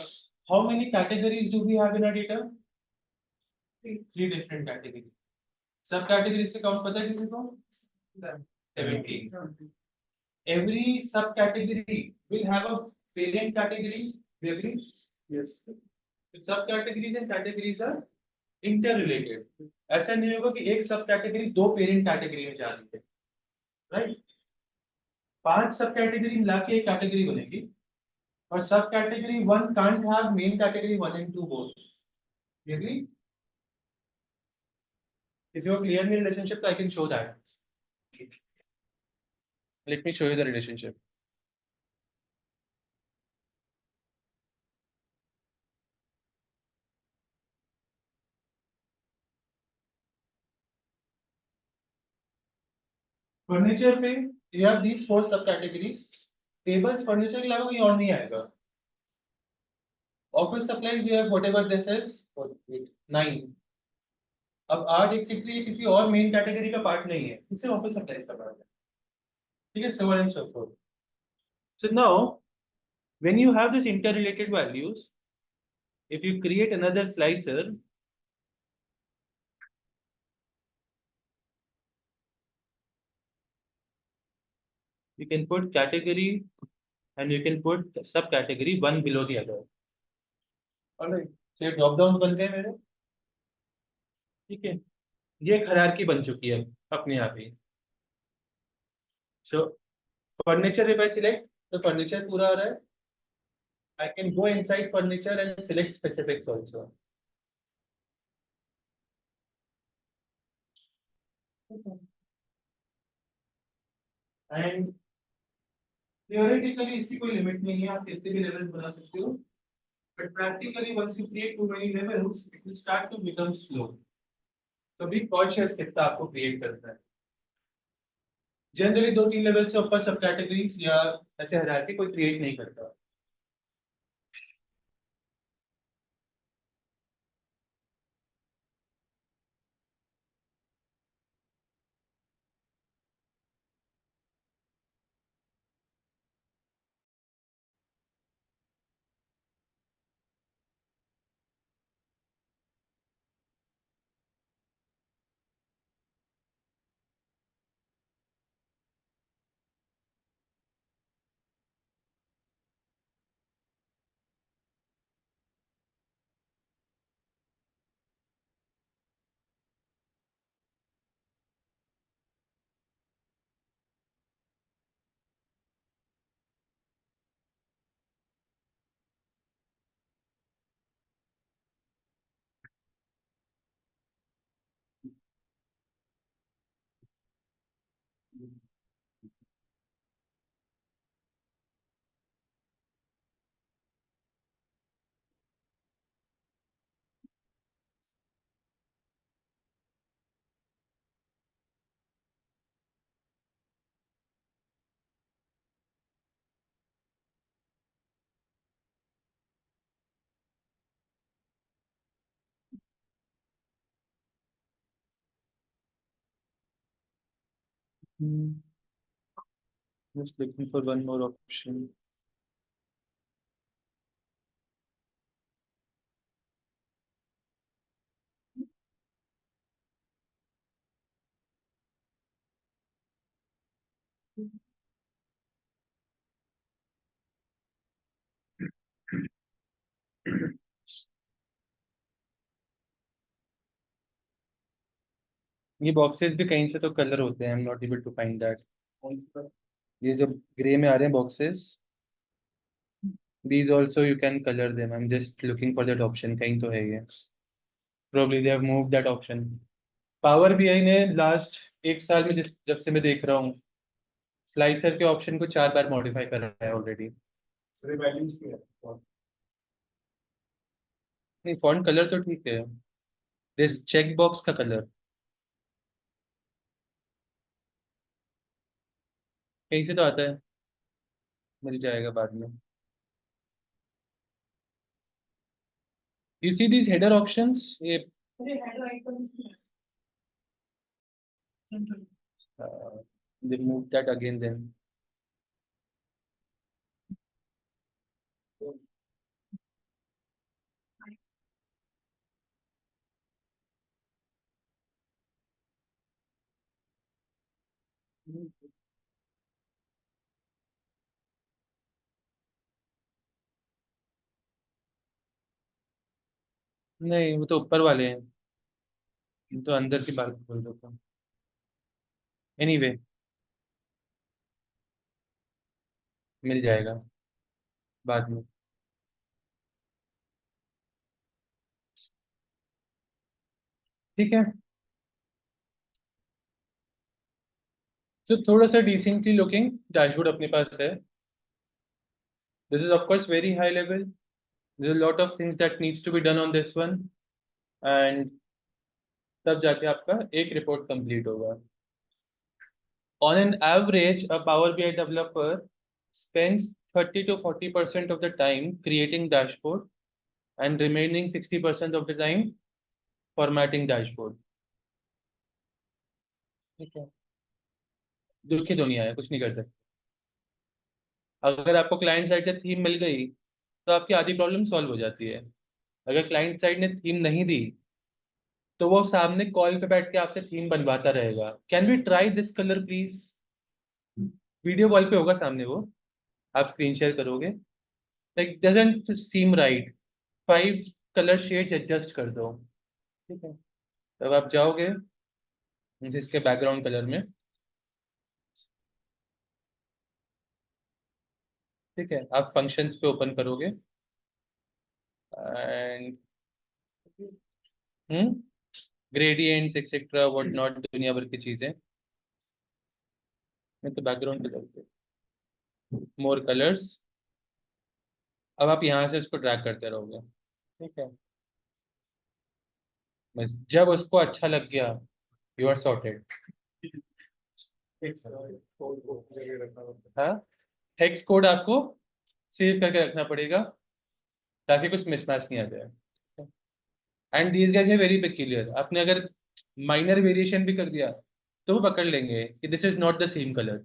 how many categories do we have in our data? Three different categories. Subcategories का count पता है किसी को? 70. Every subcategory will have a parent category. We agree? Yes. Subcategories and categories are interrelated. ऐसा नहीं होगा कि एक सब कैटेगरी दो पेरेंट कैटेगरी में जा रही है, राइट? 5 सब कैटेगरी मिला के एक कैटेगरी बनेगी, और सब category 1 can't have main category 1 and 2 both. You agree? Is your clear me relationship? I can show that. Let me show you the relationship. Furniture पे you have these 4 subcategories. Tables furniture के अलावा कोई और नहीं आएगा. Office supplies you have whatever this is. 9. अब 8 एक्सेट्री किसी और मेन कैटेगरी का पार्ट नहीं है, इसे ऑफिस सप्लाईज का पार्ट है, ठीक है? So on and so forth. So now when you have this interrelated values, if you create another slicer, you can put category and you can put subcategory one below the other. Alright, so ये drop down बन गए मेरे, ठीक है? ये एक hierarchy बन चुकी है अपने आप ही. So furniture if I select, तो furniture पूरा आ रहा है. I can go inside furniture and select specifics also. And theoretically इसकी कोई लिमिट नहीं है, आप कितने भी लेवल्स बना सकते हो, but practically once you create too many levels it will start to become slow. So be cautious कितना आपको create करना है. जनरली 2-3 लेवल से ऊपर सब कैटेगरीज या ऐसे हायरार्की कोई क्रिएट नहीं करता. Just looking for one more option. ये बॉक्सेस भी कहीं से तो कलर होते हैं, I am not able to find that. ये जो ग्रे में आ रहे हैं boxes, these also you can color them, I'm just looking for that option, कहीं तो है ये, probably they have moved that option। Power BI ने लास्ट एक साल में जब से मैं देख रहा हूँ, स्लाइसर के ऑप्शन को 4 बार मॉडिफाई कर रहा है ऑलरेडी। नहीं, फॉन्ट कलर तो ठीक है, दिस चेक बॉक्स का कलर कहीं से तो आता है, मिल जाएगा बाद में। You see these header options, ये they moved that again then। नहीं, वो तो ऊपर वाले हैं, ये तो अंदर की बात बोल रहा था। एनीवे, मिल जाएगा बाद में। ठीक है, तो थोड़ा सा डिसेंटली लुकिंग डैशबोर्ड अपने पास है। This is of course very high level, there are lot of things that needs to be done on this one, and तब जाके आपका एक रिपोर्ट कंप्लीट होगा। On an average a Power BI developer spends 30 to 40% of the time creating dashboard and remaining 60% of the time formatting dashboard। ठीक है, दुखी दुनिया है, कुछ नहीं कर सकते। अगर आपको क्लाइंट साइड से थीम मिल गई तो आपकी आधी प्रॉब्लम सॉल्व हो जाती है। अगर क्लाइंट साइड ने थीम नहीं दी तो वो सामने कॉल पे बैठ के आपसे थीम बनवाता रहेगा, can we try this colour please, video call पे होगा सामने वो, आप स्क्रीन शेयर करोगे, like doesn't seem right, 5 colour shades adjust कर दो। ठीक है, तब आप जाओगे इसके बैकग्राउंड कलर में। ठीक है, आप फंक्शंस पे ओपन करोगे and gradients etcetera what not, दुनिया भर की चीजें। मैं तो बैकग्राउंड कलर पे मोर कलर्स, अब आप यहाँ से इसको ड्रैग करते रहोगे। ठीक है, बस जब उसको अच्छा लग गया, यू आर सॉर्टेड। हाँ, हेक्स कोड आपको सेव करके रखना पड़ेगा ताकि कुछ मिसमैच नहीं आ जाए। And these guys are very peculiar, आपने अगर माइनर वेरिएशन भी कर दिया तो वो पकड़ लेंगे कि this is not the same colour.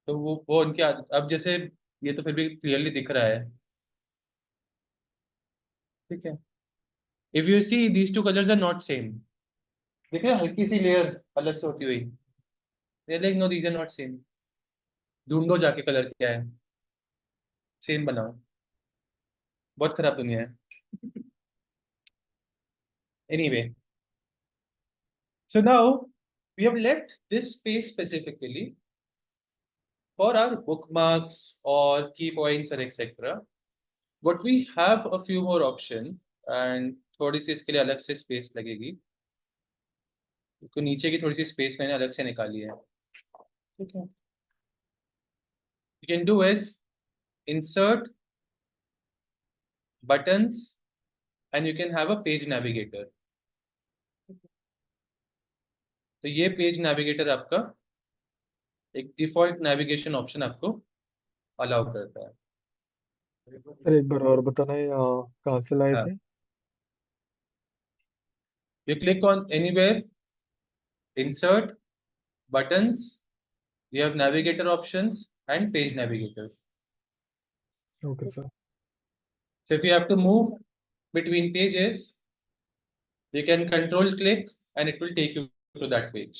तो वो उनके अब जैसे ये तो फिर भी क्लियरली दिख रहा है। ठीक है, if you see these two colours are not same, देख रहे हो हल्की सी लेयर अलग से होती हुई, like no these are not same, ढूंढो जाके कलर क्या है, सेम बनाओ। बहुत खराब दुनिया है। Anyway, so now we have left this space specifically for our bookmarks or key points or etc. But we have a few more options and थोड़ी सी इसके लिए अलग से स्पेस लगेगी, इसको नीचे की थोड़ी सी स्पेस मैंने अलग से निकाली है। ठीक है, you can do is insert buttons and you can have a page navigator। तो ये पेज नेविगेटर आपका एक डिफॉल्ट नेविगेशन ऑप्शन आपको अलाउ करता है। सर एक बार और बताना, ये कहाँ से लाए हाँ, थे? you click on anywhere, insert buttons, you have navigator options and page navigators। Okay sir. So if you have to move between pages, you can control click and it will take you to that page।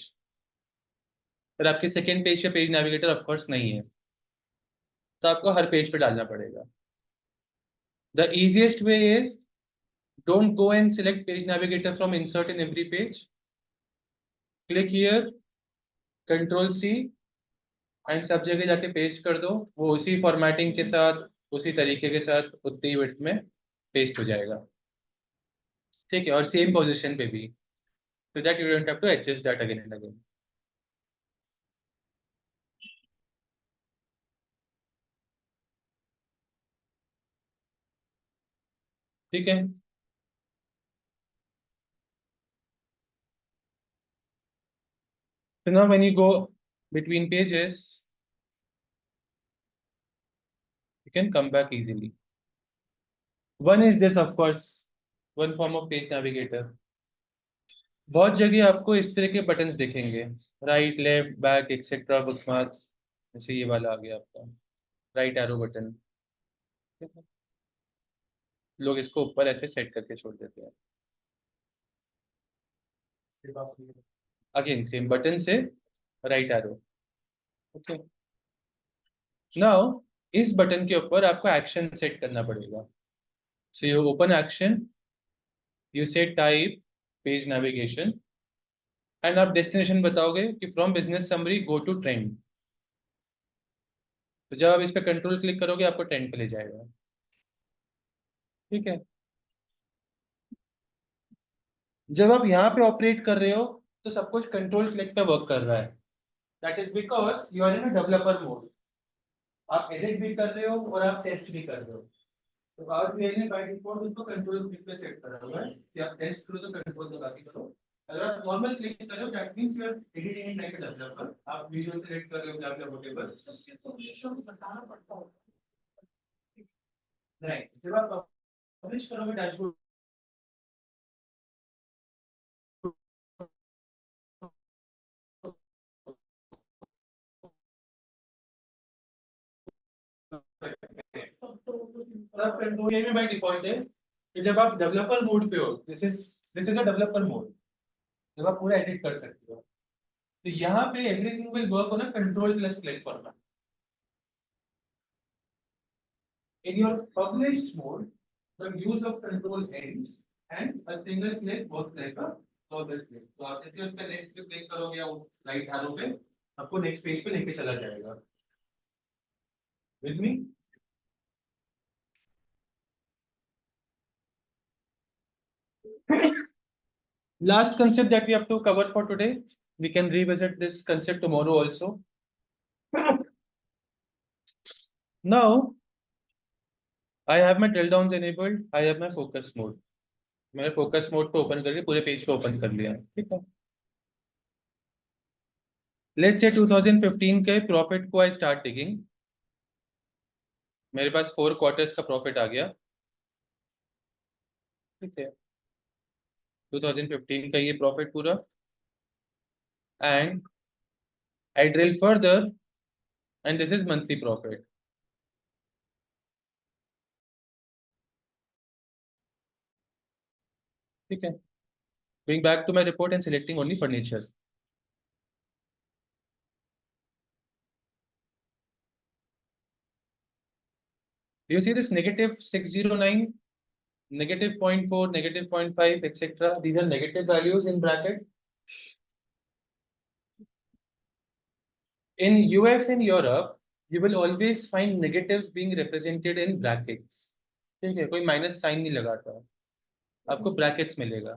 और आपके second page पे page navigator of course नहीं है, तो आपको हर page पे डालना पड़ेगा। The easiest way is don't go and select page navigator from insert in every page, click here, control C and सब जगह जाके पेस्ट कर दो, वो उसी फॉर्मेटिंग के साथ उसी तरीके के साथ उतनी विड्थ में पेस्ट हो जाएगा, ठीक है, और सेम पोजीशन पे भी, so that you don't have to adjust that again and again. ठीक है, so now when you go between pages you can come back easily. One is this, of course, one form of page navigator. बहुत जगह आपको इस तरह के buttons दिखेंगे, right left back etcetera bookmarks, जैसे ये वाला आ गया आपका राइट एरो बटन, लोग इसको ऊपर ऐसे सेट करके छोड़ देते हैं। अगेन सेम बटन से राइट एरो, ओके। नाउ इस बटन के ऊपर आपको एक्शन सेट करना पड़ेगा, so you open action, you set type page navigation and आप डेस्टिनेशन बताओगे कि from business summary go to trend, तो जब आप इस पर कंट्रोल क्लिक करोगे आपको ट्रेंड पे ले जाएगा, ठीक है। जब आप यहाँ पे ऑपरेट कर रहे हो तो सब कुछ कंट्रोल क्लिक पे वर्क कर रहा है, that is because you are in a developer mode, आप एडिट भी कर रहे हो और आप टेस्ट भी कर रहे हो, तो आज मैंने बाय डिफॉल्ट उसको कंट्रोल क्लिक पे सेट करा हुआ है कि आप टेस्ट करो तो कंट्रोल दबा के करो, अगर आप नॉर्मल क्लिक कर रहे हो that means you are editing like a developer, आप विजुअल सेलेक्ट कर रहे हो क्या क्या व्हाटएवर, बताना पड़ता है राइट। जब आप पब्लिश करोगे डैशबोर्ड तब कंट्रोल में बाय डिफॉल्ट है कि जब आप डेवलपर मोड पे हो, this is a developer mode, जब आप पूरा एडिट कर सकते हो, तो यहाँ पे everything will work on a control plus click format. In your published mode, the use of control ends and a single click works like a double click. तो आप जैसे उस पे नेक्स्ट पे क्लिक करोगे या राइट एरो पे, आपको नेक्स्ट पेज पे लेके चला जाएगा। With me? Last concept that we have to cover for today. We can revisit this concept tomorrow also. Now, I have my drill downs enabled. I have my focus mode. मैंने focus mode को open करके पूरे page को open कर लिया, ठीक है। Let's say 2015 के प्रॉफिट को आई स्टार्ट टेकिंग, मेरे पास 4 क्वार्टर्स का प्रॉफिट आ गया, ठीक है, 2015 का ये प्रॉफिट पूरा, and I drill further and this is monthly profit, ठीक है। Going back to my report and selecting only furniture. Do you see this negative 609, negative 0.4, negative 0.5, etc. These are negative values in bracket. In US and Europe, you will always find negatives being represented in brackets. ठीक है, कोई minus sign नहीं लगाता, आपको brackets मिलेगा,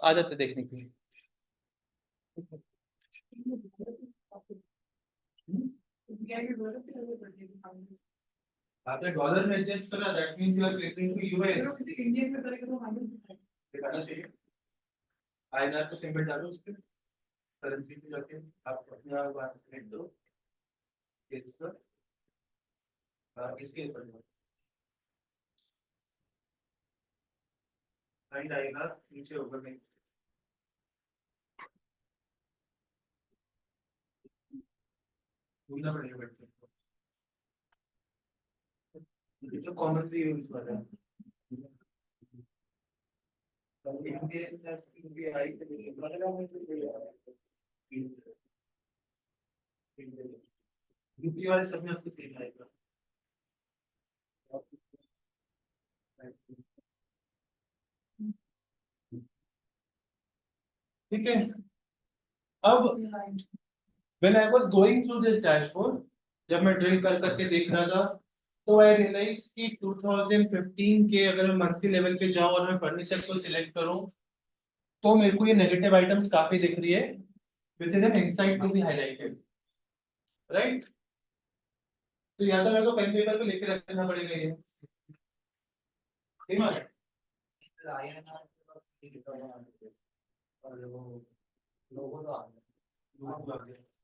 आदत है देखने की। आपने डॉलर में एडजस्ट करा, that means you are clicking to US, Indian में करेंगे तो माइनस दिखाना चाहिए, आईएनआर का सिंबल डालो उस पे, करेंसी पे जाके आप अपने आप बात सेलेक्ट करो, इसके ऊपर साइड आएगा नीचे ऊपर में, भूलना पड़ेगा बच्चे को, ये तो कॉमनली यूज कर रहे हैं। यूपी वाले सब में आपको सेम आएगा। ठीक है, अब when I was going through this dashboard, जब मैं ड्रिल कर करके देख रहा था, तो आई रियलाइज कि 2015 के अगर मैं मंथली लेवल पे जाऊं और मैं फर्नीचर को सिलेक्ट करूं, तो मेरे को ये नेगेटिव आइटम्स काफी दिख रही है, which is an insight to be highlighted, right. तो या तो मेरे को पेन पेपर पे लेके रखना पड़ेगा ये, सही है।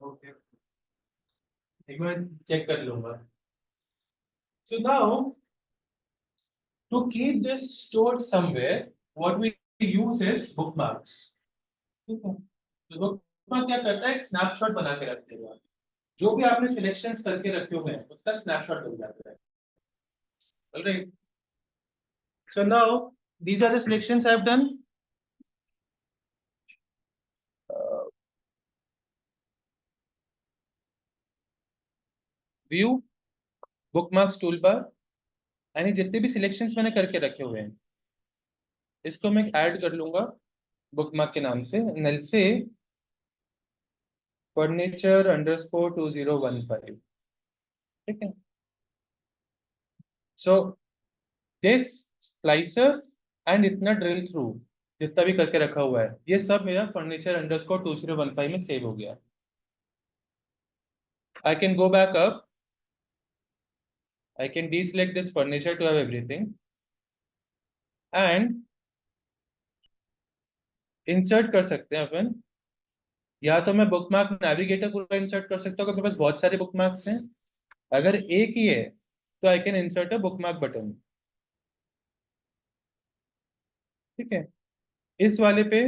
ओके, एक मिनट चेक कर लूंगा। So now, to keep this stored somewhere, what we use is bookmarks. ठीक है, तो बुकमार्क क्या करता है, एक स्नैपशॉट बना के रख देगा, जो भी आपने सिलेक्शंस करके रखे हुए हैं उसका स्नैपशॉट बन जाता है। Alright. So now these are the selections I have done. View, bookmarks toolbar, यानी जितने भी सिलेक्शंस मैंने करके रखे हुए हैं इसको मैं ऐड कर लूंगा बुकमार्क के नाम से, नल से furniture_2015। ठीक है, सो दिस स्लाइसर एंड इतना ड्रिल थ्रू जितना भी करके रखा हुआ है ये सब मेरा furniture_2015 में सेव हो गया। I can go back up, I can deselect this furniture to have everything and insert कर सकते हैं अपन, या तो मैं बुकमार्क नेविगेटर पूरा इंसर्ट कर सकता हूँ, मेरे पास बहुत सारे बुकमार्क्स हैं। अगर एक ही है तो I can insert a bookmark button. ठीक है, इस वाले पे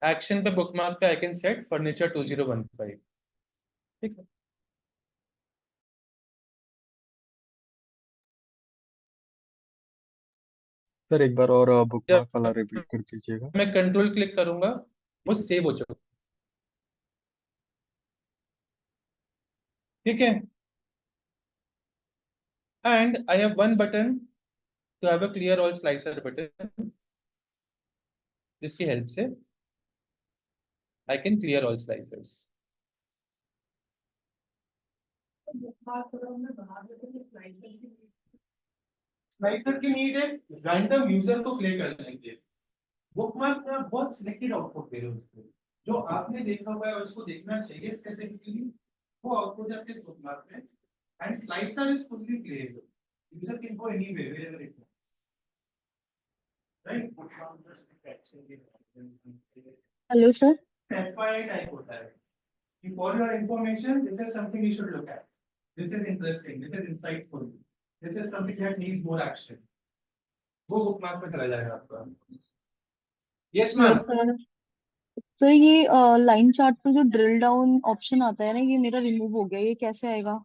एक्शन पे बुकमार्क पे आई कैन सेट furniture_2015। ठीक है, सर एक बार और जब बुकमार्क वाला रिपीट कर दीजिएगा। मैं कंट्रोल क्लिक करूंगा वो सेव हो चुका। ठीक है, and I have one button to have a clear all slicer button, जिसकी हेल्प से I can clear all slicers. Slicer की नीड है रैंडम यूजर को प्ले करने के लिए। बुकमार्क में आप बहुत सिलेक्टेड आउटपुट दे रहे हो उसको, जो आपने देखा हुआ है उसको देखना चाहिए स्पेसिफिकली, वो आउटपुट है आपके बुकमार्क में। And slicer is fully playable, user can go anywhere wherever it wants, right. Hello sir. FYI type होता है कि for your information this is something you should look at, this is interesting, this is insightful, this is something that needs more action, वो bookmark पे चला जाएगा आपका। Yes ma'am. Sir sir ये line chart पे जो ड्रिल डाउन ऑप्शन आता है ना, ये मेरा रिमूव हो गया, ये कैसे आएगा?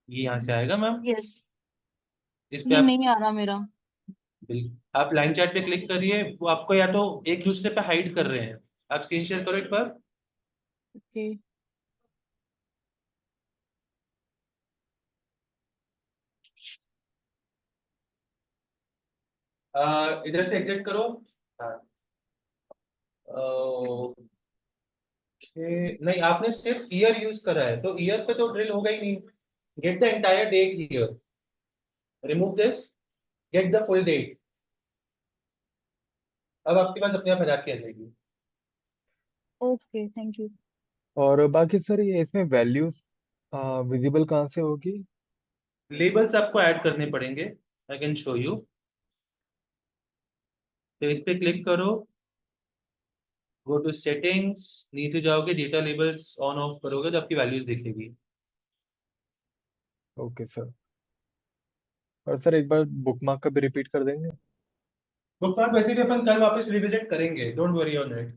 ये यहाँ से आएगा मैम, यस, इस पे ये आप नहीं आ रहा मेरा। आप लाइन चार्ट पे क्लिक करिए, वो आपको या तो एक दूसरे पे हाइड कर रहे हैं, आप स्क्रीन शेयर करो एक बार। ओके। इधर से एग्जिट करो। हाँ, नहीं आपने सिर्फ ईयर यूज करा है तो ईयर पे तो ड्रिल होगा ही नहीं। Get the entire date here, remove this, get the full date. अब आपके पास अपने आप हजार की आ जाएगी। Okay, thank you. और बाकी सर ये इसमें वैल्यूज विजिबल कहाँ से होगी? लेबल्स आपको ऐड करने पड़ेंगे, आई कैन शो यू। तो इस पे क्लिक करो, गो टू सेटिंग्स, नीचे जाओगे डेटा लेबल्स ऑन ऑफ करोगे तो आपकी वैल्यूज दिखेगी। Okay sir. और सर एक बार बुकमार्क का भी रिपीट कर देंगे? बुकमार्क वैसे भी अपन कल वापस रिविजिट करेंगे, don't worry on it.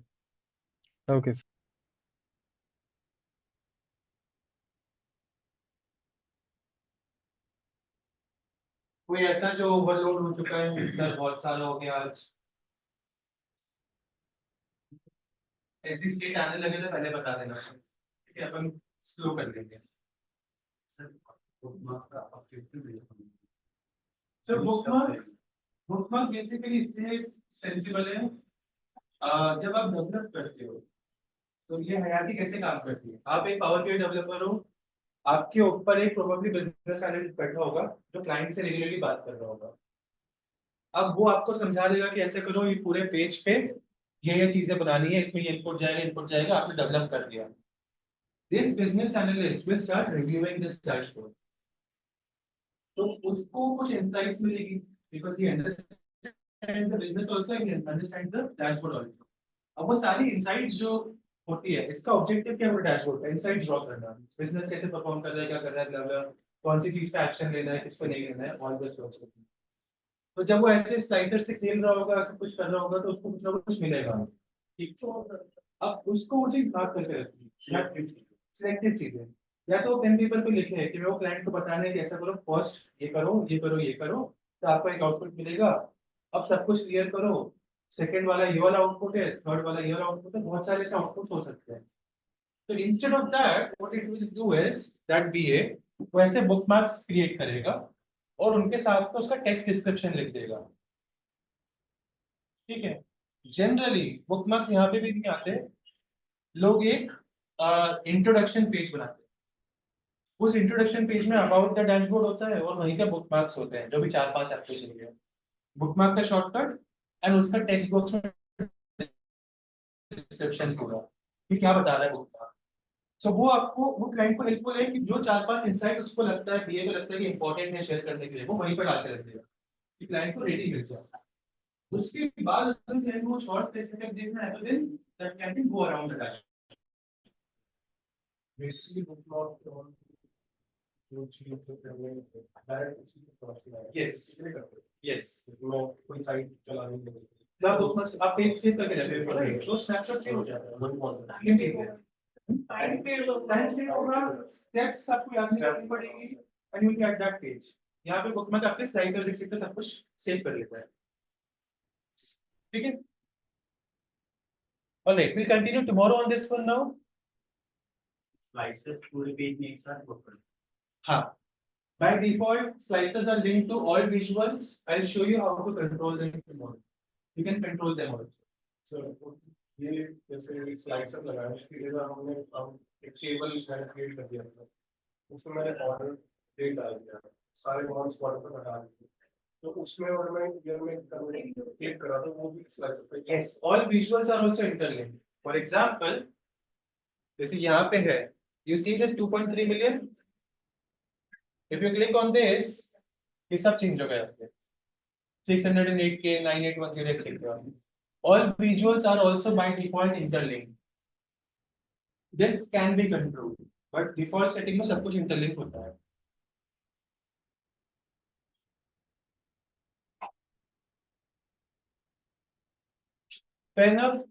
Okay sir. कोई ऐसा जो ओवरलोड हो चुका है सर, बहुत सारा हो गया आज। ऐसी स्टेट आने लगे तो पहले बता देना, ठीक है? अपन स्लो कर देंगे। तो बुकमार्क बेसिकली इसलिए सेंसिबल है, जब आप डेवलप करते हो तो ये हयाती कैसे काम करती है। आप एक पावर BI डेवलपर हो, आपके ऊपर एक प्रोबेबली बिजनेस एनालिस्ट बैठा होगा जो क्लाइंट से रेगुलरली बात कर रहा होगा। अब वो आपको समझा देगा कि ऐसे करो, ये पूरे पेज पे ये चीजें बनानी है, इसमें ये इनपुट जाएगा, आपने डेवलप कर दिया। This business analyst will start reviewing this dashboard, तो उसको कुछ इनसाइट्स मिलेगी, because he understand the business also and understand the dashboard also. अब वो सारी इनसाइट्स जो होती है, इसका ऑब्जेक्टिव क्या है डैशबोर्ड का? इनसाइट ड्रॉ करना, बिजनेस कैसे परफॉर्म कर रहा है, क्या कर रहा है, ब्ला ब्ला, कौन सी चीज पे एक्शन लेना है, किस पे नहीं लेना है, ऑल दिस वर्क्स। तो जब वो ऐसे स्लाइसर से खेल रहा होगा, ऐसा कुछ कर रहा होगा, तो उसको कुछ ना कुछ मिलेगा, ठीक। अब उसको वो चीज भाग करके रखनी है, सिलेक्टिव चीजें, या तो पेन पेपर पे लिखे है कि मैं वो क्लाइंट को बताना है कि ऐसा करो, फर्स्ट ये करो, ये करो, ये करो, तो आपको एक आउटपुट मिलेगा। अब सब कुछ क्लियर करो, सेकंड वाला ये वाला आउटपुट है, थर्ड वाला ये वाला आउटपुट है, बहुत सारे ऐसे आउटपुट हो सकते हैं। तो instead of that what it will do is that BA वो ऐसे बुकमार्क्स क्रिएट करेगा और उनके साथ में उसका टेक्स्ट डिस्क्रिप्शन लिख देगा, ठीक है? जनरली बुकमार्क्स यहाँ पे भी नहीं आते, लोग एक इंट्रोडक्शन पेज बनाते हैं, उस इंट्रोडक्शन पेज में अबाउट द डैशबोर्ड होता है और वहीं पे बुकमार्क्स होते हैं, जो भी 4-5 आपको चाहिए। बुकमार्क का शॉर्टकट एंड उसका टेक्स्ट बॉक्स में डिस्क्रिप्शन पूरा कि क्या बता रहा है बुकमार्क। सो वो आपको, वो क्लाइंट को हेल्पफुल है कि जो 4-5 इंसाइट उसको लगता है, BA को लगता है कि इंपॉर्टेंट है शेयर करने के लिए, वो वहीं पर डाल के रख देगा कि क्लाइंट को रेडी मिल जाए। उसके बाद अगर क्लाइंट को शॉर्ट स्पेसिफिक देखना है तो then that can go around the dashboard. Basically bookmark जो चीज़ यस यस, कोई साइट चलाने के लिए आप पेज सेव करके रखते हो राइट, तो स्नैपशॉट सेव हो जाता है। ये चीज है, टाइम सेव होगा, स्टेप्स आपको याद नहीं करनी पड़ेगी and you will get that page. यहाँ पे बुकमार्क आपके स्लाइसर पे सब कुछ सेव कर लेता है, ठीक है? Alright, we'll continue tomorrow on this one now. Slices पूरे पेज में एक साथ work करना। हाँ, by default slices are linked to all visuals. I'll show you how to control them tomorrow. You can control them also. So ये जैसे slicer लगाया, इसके लिए हमने एक टेबल क्रिएट कर दिया था, उसमें मैंने ऑर्डर डेट डाल दिया, सारे बॉन्ड्स ऑर्डर पर हटा दिए, तो उसमें और मैं क्लिक करा था, वो भी स्लाइसर पे। Yes, all visuals are also interlinked. For example, जैसे यहाँ पे है, you see this 2.3 million. If you click on this, ये सब चेंज हो गया आपके 608K 9810 etc. All visuals are also by default interlinked. This can be controlled, but default setting में सब कुछ interlink होता है। Fair enough.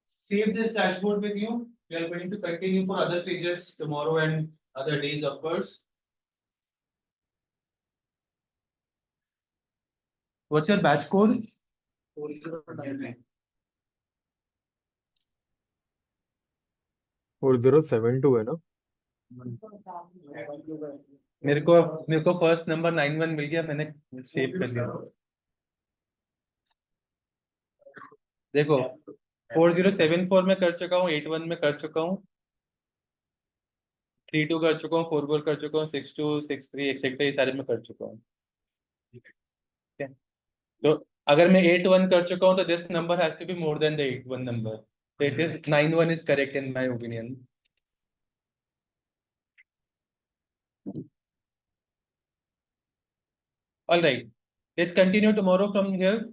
Save this dashboard with you. We are going to continue for other pages tomorrow and other days upwards. What's your batch code? 4072 है ना? मेरे को first number 91 मिल गया, मैंने सेव कर दिया। देखो 4074 में कर चुका हूँ, 81 में कर चुका हूँ, 32 कर चुका हूँ, 44 कर चुका हूँ, 62 63 एक्सेट्रा ये सारे में कर चुका हूँ, ठीक है? तो अगर मैं 81 कर चुका हूँ तो this number has to be more than the 81 number, so it is 91 is correct in my opinion. All right, let's continue tomorrow from here.